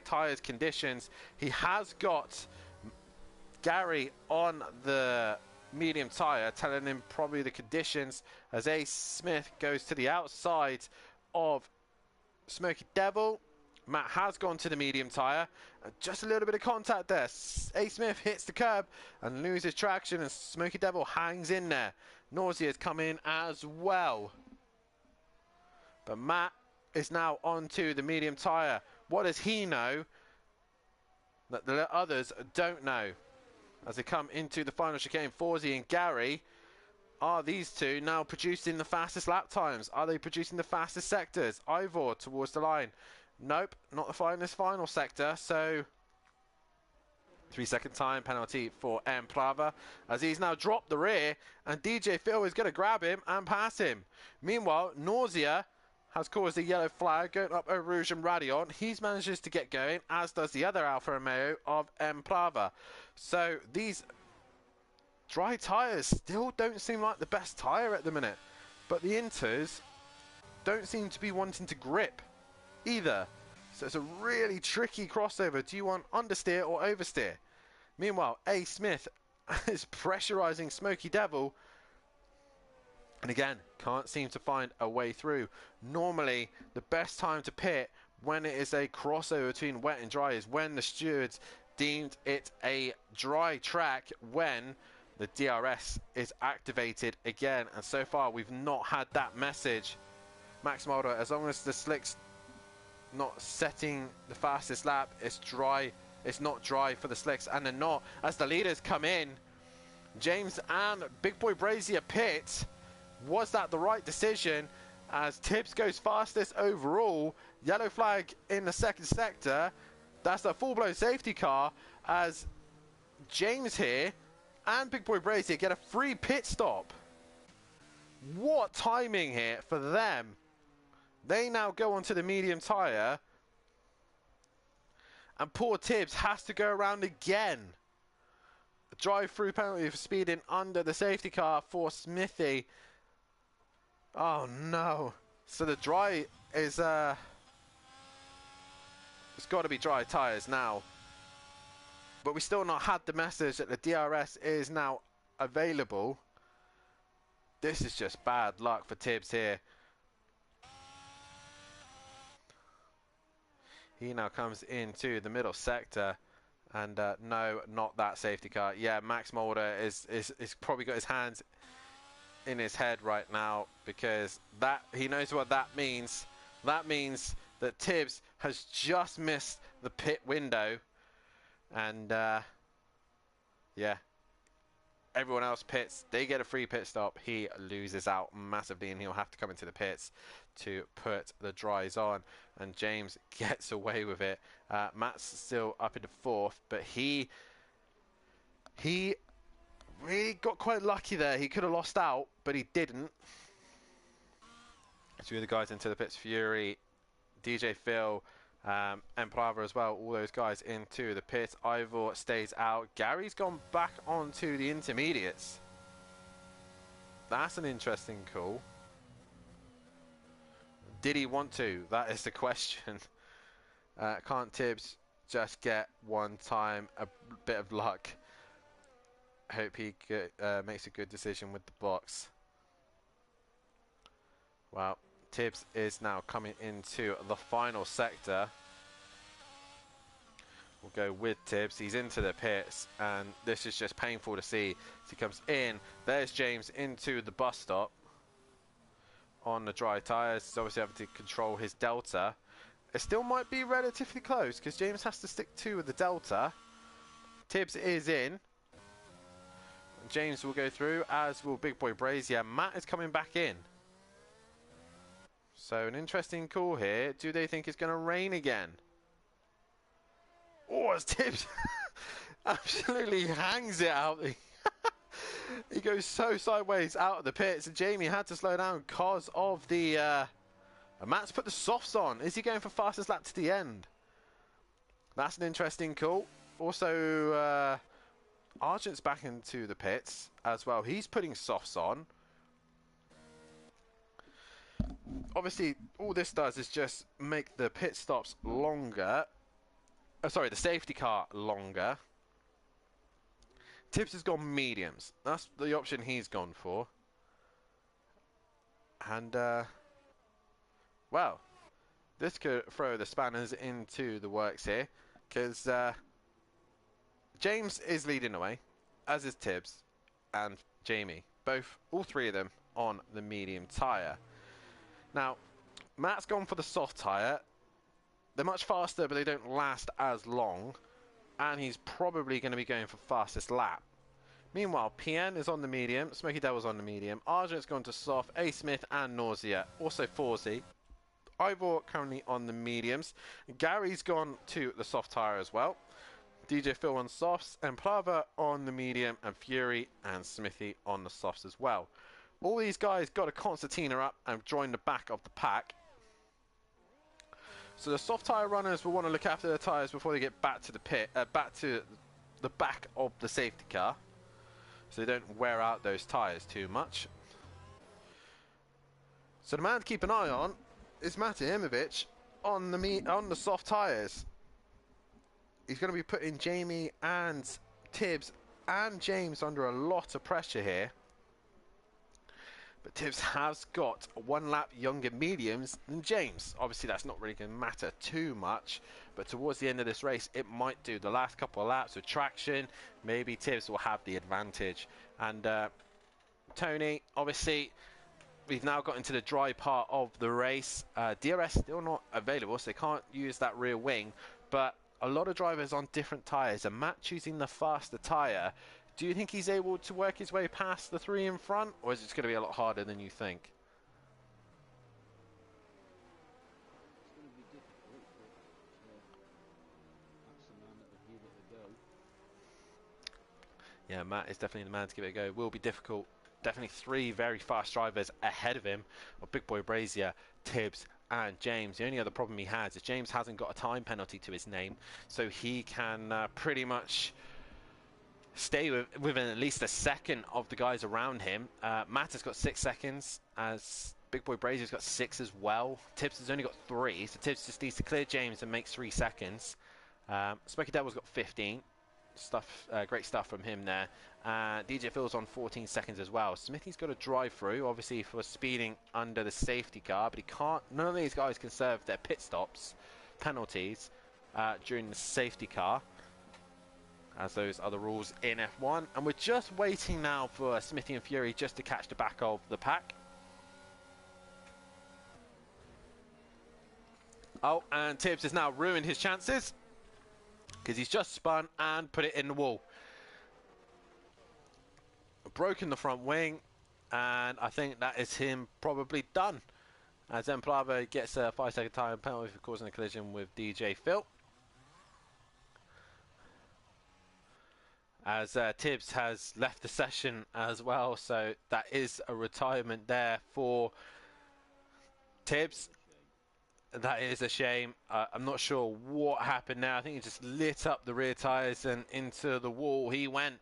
tyres conditions. He has got Gary on the medium tyre, telling him probably the conditions, as A. Smith goes to the outside of Smoky Devil. Matt has gone to the medium tyre. Just a little bit of contact there. A. Smith hits the curb and loses traction, and Smoky Devil hangs in there. Nausea's come in as well. But Matt is now onto the medium tyre. What does he know that the others don't know? As they come into the final chicane, Forzy and Gary, are these two now producing the fastest lap times? Are they producing the fastest sectors? Ivor towards the line. Nope, not this final sector. So 3-second time penalty for Emplava as he's now dropped the rear, and DJ Phil is going to grab him and pass him. Meanwhile, Nausea has caused a yellow flag going up over Rouge and Radion. He's manages to get going, as does the other Alfa Romeo of Emplava. So these dry tyres still don't seem like the best tyre at the minute, but the Inters don't seem to be wanting to grip either. So it's a really tricky crossover. Do you want understeer or oversteer? Meanwhile, A. Smith is pressurising Smoky Devil, and again, can't seem to find a way through. Normally, the best time to pit when it is a crossover between wet and dry is when the stewards deemed it a dry track, when the DRS is activated again. And so far, we've not had that message. Max Mulder, as long as the slicks not setting the fastest lap, it's dry. It's not dry for the slicks, and they're not as the leaders come in. James and Big Boy Brazier pit. Was that the right decision? As Tibbs goes fastest overall. Yellow flag in the second sector. That's a full-blown safety car as James here and Big Boy Brazier get a free pit stop. What timing here for them. They now go onto the medium tyre, and poor Tibbs has to go around again. A drive-through penalty for speeding under the safety car for Smithy. Oh no. So the dry is it's got to be dry tyres now. But we still not had the message that the DRS is now available. This is just bad luck for Tibbs here. He now comes into the middle sector, and no, not that safety car. Yeah, Max Mulder is probably got his hands in his head right now, because that he knows what that means. That means that Tibbs has just missed the pit window, and yeah, everyone else pits. They get a free pit stop. He loses out massively, and he'll have to come into the pits to put the dries on. And James gets away with it. Matt's still up into fourth, but he really got quite lucky there. He could have lost out, but he didn't. Two of the guys into the pits. Fury, DJ Phil, Emplava as well. All those guys into the pits. Ivor stays out. Gary's gone back onto the intermediates. That's an interesting call. Did he want to? That is the question. Can't Tibbs just get one time a bit of luck? Hope he makes a good decision with the box. Well, Tibbs is now coming into the final sector. We'll go with Tibbs. He's into the pits, and this is just painful to see. As he comes in, there's James into the bus stop on the dry tyres. He's obviously having to control his delta. It still might be relatively close, because James has to stick to with the delta. Tibbs is in. James will go through, as will Big Boy Brazier. Matt is coming back in. So an interesting call here. Do they think it's going to rain again? Oh, it's Tibbs. Absolutely hangs it out. He goes so sideways out of the pits, and Jamie had to slow down because of the... Matt's put the softs on. Is he going for fastest lap to the end? That's an interesting call. Also, Argent's back into the pits as well. He's putting softs on. Obviously, all this does is just make the pit stops longer. Sorry, the safety car longer. Tibbs has gone mediums. That's the option he's gone for. And, well, this could throw the spanners into the works here, because James is leading away, as is Tibbs and Jamie. All three of them on the medium tyre. Now, Matt's gone for the soft tyre. They're much faster, but they don't last as long. And he's probably going to be going for fastest lap. Meanwhile, PN is on the medium. Smoky Devil's on the medium. Argent's gone to soft. A. Smith and Nausea. Also Forsey Ivor currently on the mediums. Gary's gone to the soft tyre as well. DJ Phil on softs, and Plava on the medium, and Fury and Smithy on the softs as well. All these guys got a concertina up and joined the back of the pack. So the soft tyre runners will want to look after their tyres before they get back to the pit, back to the back of the safety car, so they don't wear out those tyres too much. So the man to keep an eye on is Matahimovic on the soft tyres. He's going to be putting Jamie and Tibbs and James under a lot of pressure here. But Tibbs has got 1 lap younger mediums than James. Obviously, that's not really going to matter too much, but towards the end of this race, it might do. The last couple of laps with traction, maybe Tibbs will have the advantage. And Tony, obviously, we've now got into the dry part of the race. DRS still not available, so they can't use that rear wing, but a lot of drivers on different tyres, and Matt choosing the faster tyre. Do you think he's able to work his way past the 3 in front, or is it going to be a lot harder than you think? It's going to be difficult, but that's the man that would give it a go. Yeah, Matt is definitely the man to give it a go. Will be difficult. Definitely 3 very fast drivers ahead of him, of Big Boy Brazier, Tibbs and James. The only other problem he has is James hasn't got a time penalty to his name, so he can pretty much stay within at least a second of the guys around him. Matt has got 6 seconds, as Big Boy Brazier's got 6 as well. Tibbs has only got 3, so Tibbs just needs to clear James and make 3 seconds. Smoky Devil's got 15. Great stuff from him there. DJ Phil's on 14 seconds as well. Smithy's got a drive through, obviously for speeding under the safety car, but he can't. None of these guys can serve their pit stops penalties during the safety car, as those are the rules in F1. And we're just waiting now for Smithy and Fury just to catch the back of the pack. Oh, and Tibbs has now ruined his chances, because he's just spun and put it in the wall. Broken the front wing, and I think that is him probably done, as Emplava gets a 5-second time penalty for causing a collision with DJ Phil. As Tibbs has left the session as well, so that is a retirement there for Tibbs. That is a shame. I'm not sure what happened now. I think he just lit up the rear tyres and into the wall he went.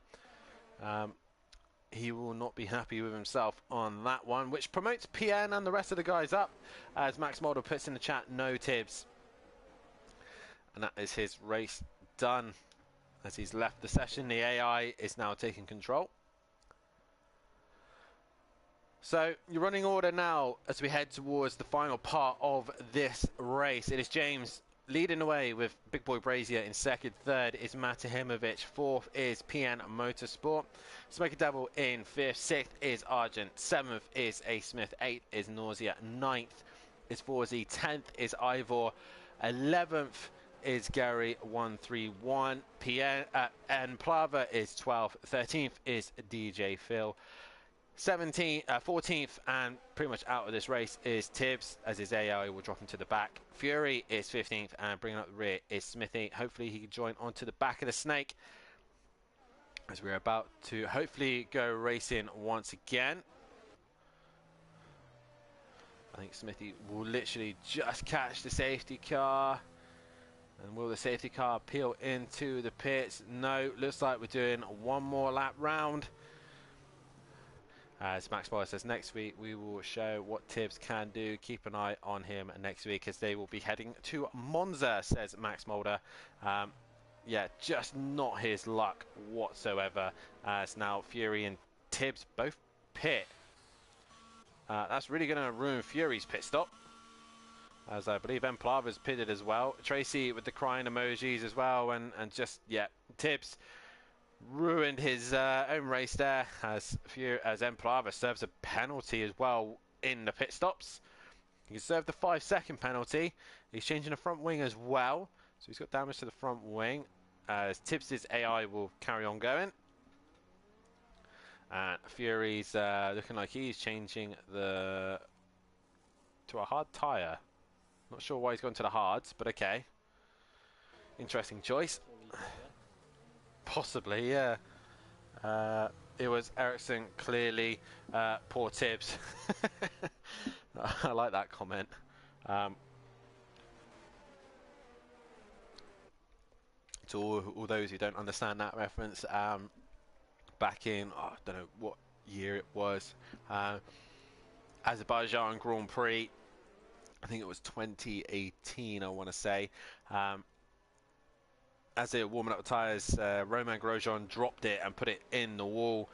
He will not be happy with himself on that one, which promotes PN and the rest of the guys up, as Max Mulder puts in the chat, no Tibbs. And that is his race done. As he's left the session, the AI is now taking control. So, your running order now as we head towards the final part of this race. It is James leading the way with Big Boy Brazier in second. Third is Matahimovic. Fourth is PN Motorsport. Smoky Devil in fifth. Sixth is Argent. Seventh is A. Smith. Eighth is Nausea. Ninth is Forzy. 10th is Ivor. 11th is Gary 131. And Plava is 12th. 13th is DJ Phil. 14th and pretty much out of this race is Tibbs, as his AI will drop him to the back. Fury is 15th, and bringing up the rear is Smithy. Hopefully he can join onto the back of the snake, as we're about to hopefully go racing once again. I think Smithy will literally just catch the safety car. And will the safety car peel into the pits? No, looks like we're doing one more lap round. As Max Boyer says, next week we will show what Tibbs can do. Keep an eye on him next week, as they will be heading to Monza, says Max Mulder. Yeah, just not his luck whatsoever, as now Fury and Tibbs both pit. That's really going to ruin Fury's pit stop, as I believe Emplava's pitted as well. Tracy with the crying emojis as well, and just, yeah, Tibbs ruined his own race there, as Emplava serves a penalty as well in the pit stops. He can serve the 5-second penalty. He's changing the front wing as well, so he's got damage to the front wing, as Tibbs' AI will carry on going. And Fury's looking like he's changing to a hard tyre. Not sure why he's gone to the hards, but okay. Interesting choice. Possibly, yeah. It was Ericsson, clearly. Poor Tibbs. I like that comment. To all those who don't understand that reference, back in, I don't know what year it was, Azerbaijan Grand Prix, I think it was 2018, I want to say. As they were warming up the tyres, Romain Grosjean dropped it and put it in the wall,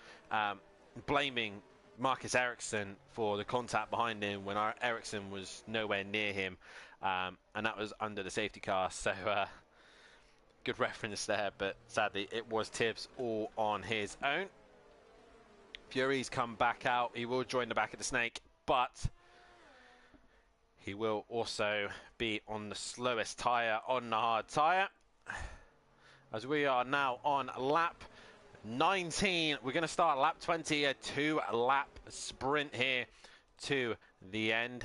blaming Marcus Ericsson for the contact behind him when Ericsson was nowhere near him, and that was under the safety car. So good reference there, but sadly it was Tibbs all on his own. Fury's come back out. He will join the back of the snake, but he will also be on the slowest tyre, on the hard tyre. As we are now on lap 19, we're going to start lap 20, a 2-lap sprint here to the end.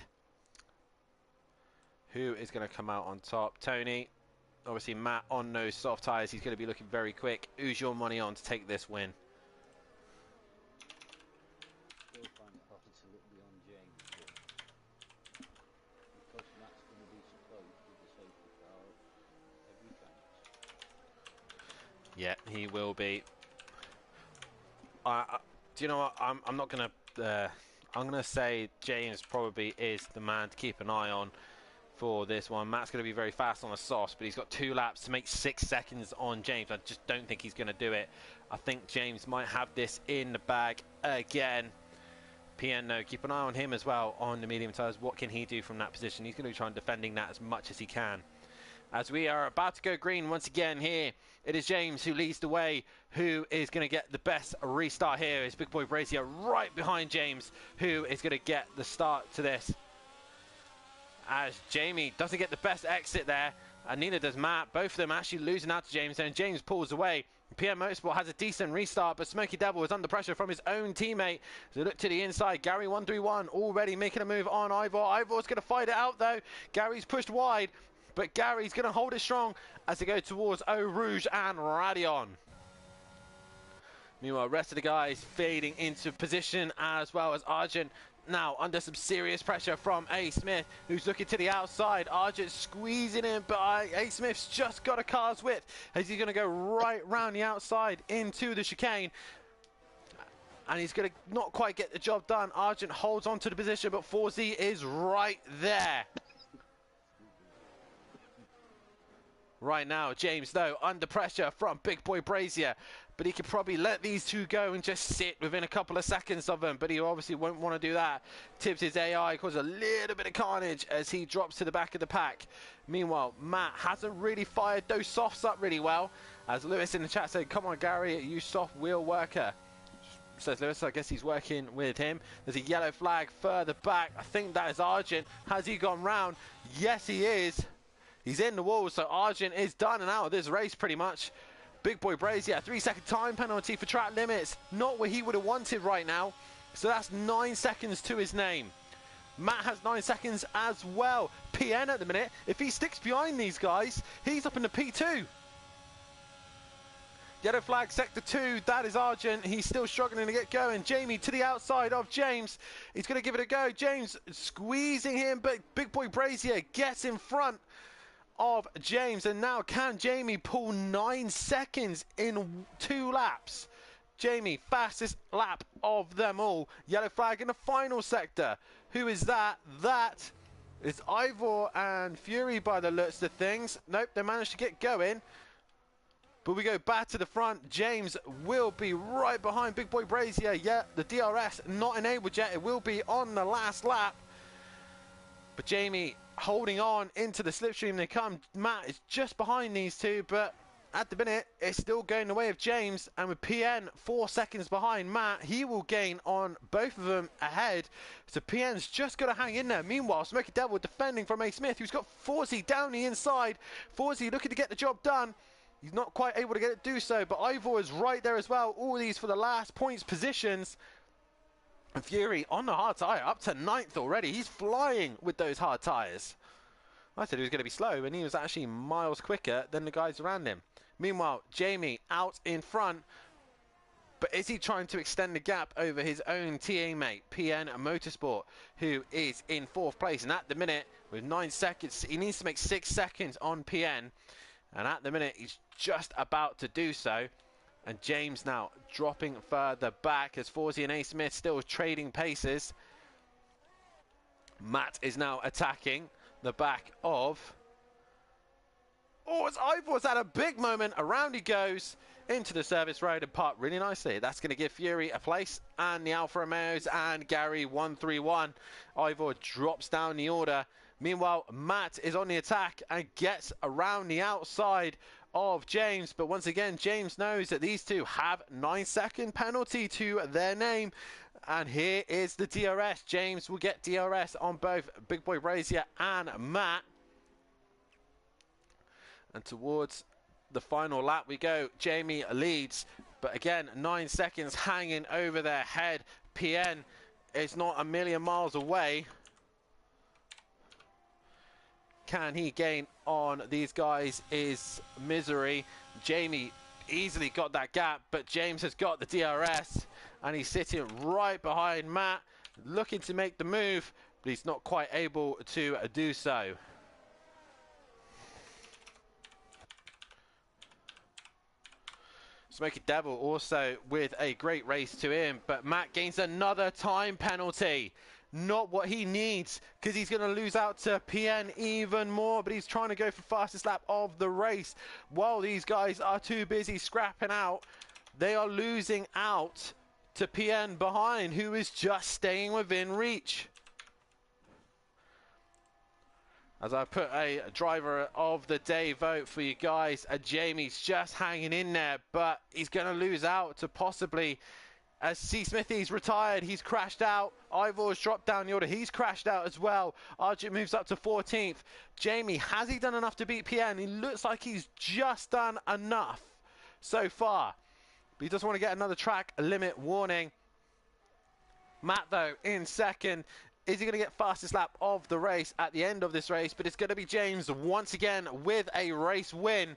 Who is going to come out on top? Tony. Obviously, Matt on those soft tyres. He's going to be looking very quick. Who's your money on to take this win? Still find it hard to look beyond James, but because Matt's going to be so close with the safety car, every chance. Yeah, he will be. Do you know what? I'm not going to. I'm going to say James probably is the man to keep an eye on for this one. Matt's going to be very fast on the softs, but he's got 2 laps to make 6 seconds on James. I just don't think he's going to do it. I think James might have this in the bag again. PN, no, keep an eye on him as well on the medium tyres. What can he do from that position? He's going to be trying defending that as much as he can. As we are about to go green once again here, it is James who leads the way, who is going to get the best restart here. It's Big Boy Brazier right behind James, who is going to get the start to this. As Jamie doesn't get the best exit there, and neither does Matt. Both of them actually losing out to James, and James pulls away. PM Motorsport has a decent restart, but Smoky Devil is under pressure from his own teammate. So look to the inside. Gary 131 already making a move on Ivor. Ivor's going to fight it out though. Gary's pushed wide, but Gary's going to hold it strong as they go towards Eau Rouge and Radion. Meanwhile, the rest of the guys fading into position, as well as Argent now under some serious pressure from A. Smith, who's looking to the outside. Argent squeezing in, but A. Smith's just got a car's width as he's going to go right round the outside into the chicane. And he's going to not quite get the job done. Argent holds on to the position, but 4Z is right there. Right now, James, though, under pressure from Big Boy Brazier. But he could probably let these two go and just sit within a couple of seconds of them. But he obviously won't want to do that. Tibbs' AI causes a little bit of carnage as he drops to the back of the pack. Meanwhile, Matt hasn't really fired those softs up really well. As Lewis in the chat said, come on, Gary, you soft wheel worker. Says Lewis, I guess he's working with him. There's a yellow flag further back. I think that is Argent. Has he gone round? Yes, he is. He's in the wall, so Argent is done and out of this race pretty much. Big Boy Brazier, 3-second time penalty for track limits. Not what he would have wanted right now. So that's 9 seconds to his name. Matt has 9 seconds as well. PN at the minute, if he sticks behind these guys, he's up in the P2. Yellow flag, sector 2, that is Argent. He's still struggling to get going. Jamie to the outside of James. He's going to give it a go. James squeezing him, but Big Boy Brazier gets in front of James, and now can Jamie pull 9 seconds in 2 laps? Jamie, fastest lap of them all. Yellow flag in the final sector. Who is that? That is Ivor and Fury by the looks of things. Nope, they managed to get going. But we go back to the front. James will be right behind Big Boy Brazier. Yeah, the DRS not enabled yet. It will be on the last lap. But Jamie holding on into the slipstream they come. Matt is just behind these two, but at the minute it's still going the way of James, and with PN 4 seconds behind Matt, he will gain on both of them ahead. So PN's just got to hang in there. Meanwhile, Smoky Devil defending from A. Smith, who's got Forzy down the inside. Forzy looking to get the job done. He's not quite able to get it do so, but Ivor is right there as well. All these for the last points positions. And Fury on the hard tyre, up to 9th already. He's flying with those hard tyres. I said he was going to be slow, and he was actually miles quicker than the guys around him. Meanwhile, Jamie out in front, but is he trying to extend the gap over his own TA mate, PN Motorsport, who is in 4th place? And at the minute, with 9 seconds, he needs to make 6 seconds on PN. And at the minute, he's just about to do so. And James now dropping further back as Forsey and A. Smith still trading paces. Matt is now attacking the back of... Oh, it's Ivor's had a big moment. Around he goes into the service road and parked really nicely. That's going to give Fury a place, and the Alfa Romeos and Gary 131. Ivor drops down the order. Meanwhile, Matt is on the attack and gets around the outside of James. But once again, James knows that these two have 9-second penalty to their name. And here is the DRS. James will get DRS on both Big Boy Brazier and Matt. And towards the final lap we go. Jamie leads, but again, 9 seconds hanging over their head. PN is not a million miles away. Can he gain on these guys is misery. Jamie easily got that gap, but James has got the DRS, and he's sitting right behind Matt, looking to make the move, but he's not quite able to do so. Smoky Devil also with a great race to him, but Matt gains another time penalty. Not what he needs, because he's going to lose out to PN even more, but he's trying to go for fastest lap of the race. While these guys are too busy scrapping out, they are losing out to PN behind, who is just staying within reach. As I put a driver of the day vote for you guys, Jamie's just hanging in there, but he's going to lose out to possibly, as C. Smithy's retired, he's crashed out. Ivor's dropped down the order, he's crashed out as well. Arjun moves up to 14th. Jamie, has he done enough to beat PN? He looks like he's just done enough so far, but he doesn't want to get another track limit warning. Matt, though, in second. Is he going to get fastest lap of the race at the end of this race? But it's going to be James once again with a race win.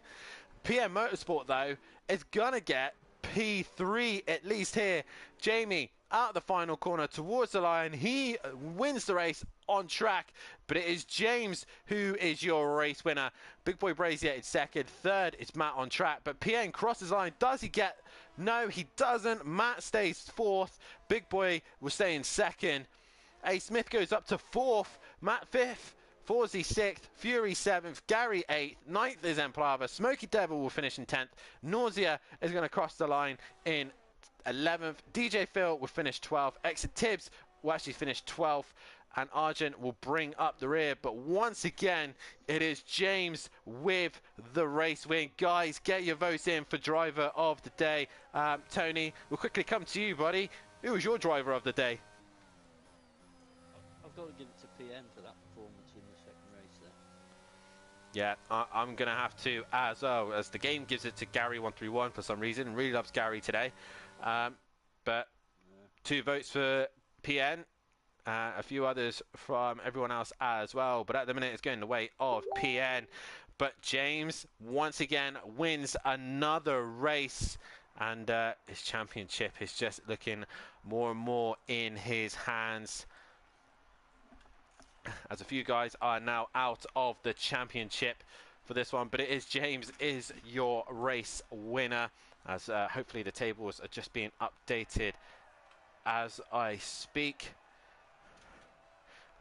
PM Motorsport, though, is going to get P3 at least here. Jamie out the final corner towards the line. He wins the race on track, but it is James who is your race winner. Big Boy Brazier is second. Third is Matt on track, but PN crosses line. Does he get? No, he doesn't. Matt stays fourth. Big Boy will stay in second. A. Smith goes up to 4th, Matt 5th, Forsey 6th, Fury 7th, Gary 8th, 9th is Emplava, Smoky Devil will finish in 10th, Nausea is going to cross the line in 11th, DJ Phil will finish 12th, Exit Tibbs will actually finish 12th, and Argent will bring up the rear. But once again, it is James with the race win. Guys, get your votes in for driver of the day. Tony, we'll quickly come to you, buddy. Who was your driver of the day? I've got to give it to PN for that performance in the second race there. Yeah, I'm going to have to as well, as the game gives it to Gary 131 for some reason. Really loves Gary today. But 2 votes for PN. A few others from everyone else as well. But at the minute, it's going the way of PN. But James, once again, wins another race. And his championship is just looking more and more in his hands, as a few guys are now out of the championship for this one. But it is James is your race winner, as hopefully the tables are just being updated as I speak.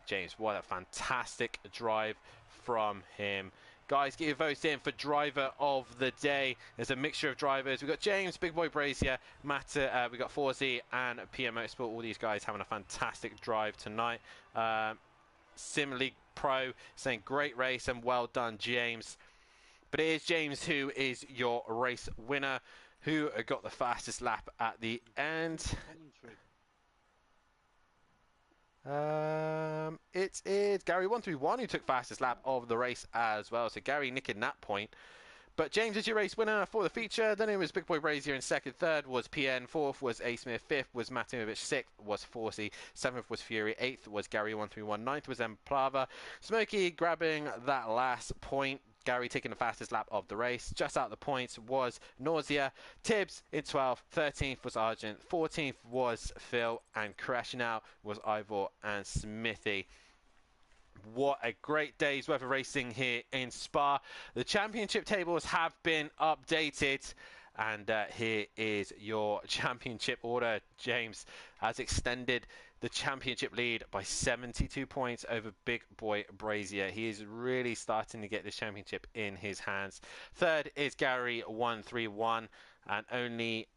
James, what a fantastic drive from him. Guys, get your votes in for driver of the day. There's a mixture of drivers. We've got James, Big Boy Brazier, Matt, we've got Forsey and PM Motorsport. All these guys having a fantastic drive tonight. Sim League Pro saying great race and well done, James. But it is James who is your race winner, who got the fastest lap at the end. It is Gary 131 who took fastest lap of the race as well. So Gary nicking that point. But James is your race winner for the feature. Then it was Big Boy Brazier in second. Third was PN. Fourth was A. Smith. Fifth was Matimovic. Sixth was Forsey. Seventh was Fury. Eighth was Gary 131. Ninth was Emplava. Smokey grabbing that last point. Gary taking the fastest lap of the race. Just out the points was Nausea. Tibbs in 12th. 13th was Argent. 14th was Phil. And crashing out was Ivor and Smithy. What a great day's worth of racing here in Spa. The championship tables have been updated. And here is your championship order. James has extended the championship lead by 72 points over Big Boy Brazier. He is really starting to get this championship in his hands. Third is Gary 131 and only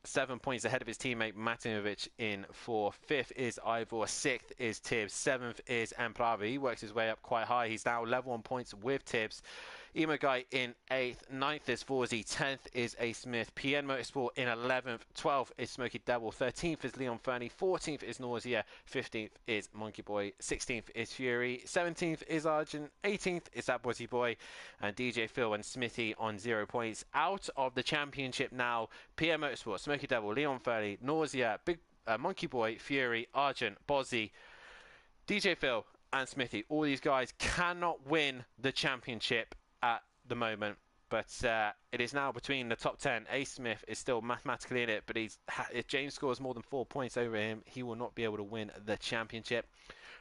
7 points ahead of his teammate Matimovic in 4th. 5th is Ivor. 6th is Tibbs. 7th is Emplava. He works his way up quite high. He's now level on points with Tibbs. Emo Guy in 8th. 9th is Forsey. 10th is A. Smith. PN Motorsport in 11th. 12th is Smoky Devil. 13th is Leon Fernie. 14th is Nausea. 15th is Monkey Boy. 16th is Fury. 17th is Argent. 18th is That Bozzy Boy. And DJ Phil and Smithy on 0 points. Out of the championship now, PN Motorsport, Smoky Devil, Leon Fernie, Nausea, Big Monkey Boy, Fury, Argent, Bozzy, DJ Phil and Smithy. All these guys cannot win the championship at the moment, but it is now between the top 10. A. Smith is still mathematically in it, but if James scores more than 4 points over him, he will not be able to win the championship.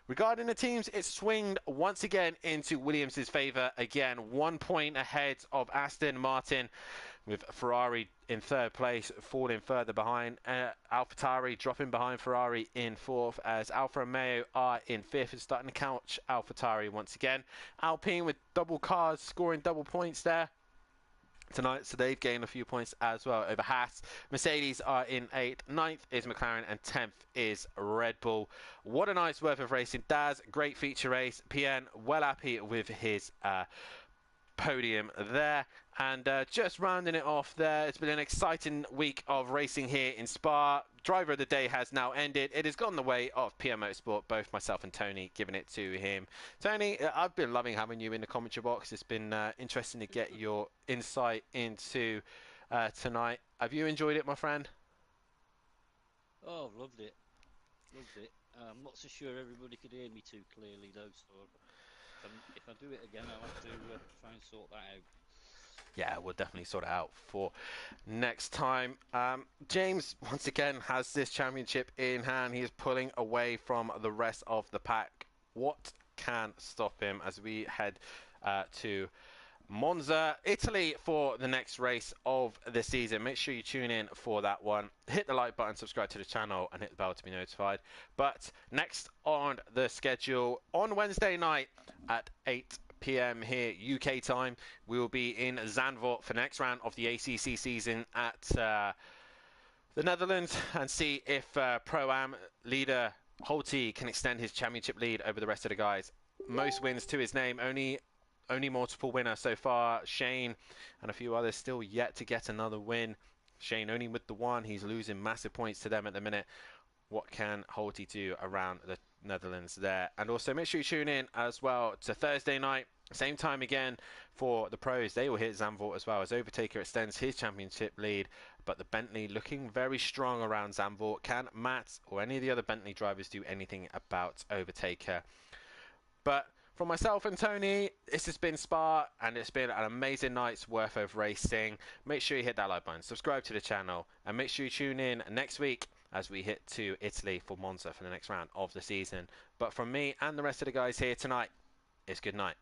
Regarding the teams, it swinged once again into Williams' favour. Again, 1 point ahead of Aston Martin, with Ferrari in 3rd place, falling further behind. AlphaTauri dropping behind Ferrari in 4th, as Alfa Romeo are in 5th and starting to couch AlphaTauri once again. Alpine with double cars scoring double points there tonight, so they've gained a few points as well over Haas. Mercedes are in 8th. 9th is McLaren and 10th is Red Bull. What a night's worth of racing. Daz, great feature race. PN well happy with his podium there. And just rounding it off there, it's been an exciting week of racing here in Spa. Driver of the day has now ended. It has gone the way of PM Motorsport, both myself and Tony giving it to him. Tony, I've been loving having you in the commentary box. It's been interesting to get your insight into tonight. Have you enjoyed it, my friend? Oh, I've loved it. Loved it. I'm not so sure everybody could hear me too clearly though, so if I do it again, I'll have to try and sort that out. Yeah, we'll definitely sort it out for next time. James, once again, has this championship in hand. He is pulling away from the rest of the pack. What can stop him as we head to Monza, Italy for the next race of the season? Make sure you tune in for that one. Hit the like button, subscribe to the channel, and hit the bell to be notified. But next on the schedule, on Wednesday night at 8 p.m. here UK time, we will be in Zandvoort for the next round of the ACC season at the Netherlands, and see if Pro-Am leader Holty can extend his championship lead over the rest of the guys. Most wins to his name, only multiple winner so far. Shane and a few others still yet to get another win. Shane only with the one. He's losing massive points to them at the minute. What can Holty do around the Netherlands there? And also make sure you tune in as well to Thursday night, same time again for the pros. They will hit Zandvoort as well, as Overtaker extends his championship lead, but the Bentley looking very strong around Zandvoort. Can Matt or any of the other Bentley drivers do anything about Overtaker? But from myself and Tony, this has been Spa, and it's been an amazing night's worth of racing. Make sure you hit that like button, subscribe to the channel, and make sure you tune in next week as we hit to Italy for Monza for the next round of the season. But from me and the rest of the guys here tonight, it's good night.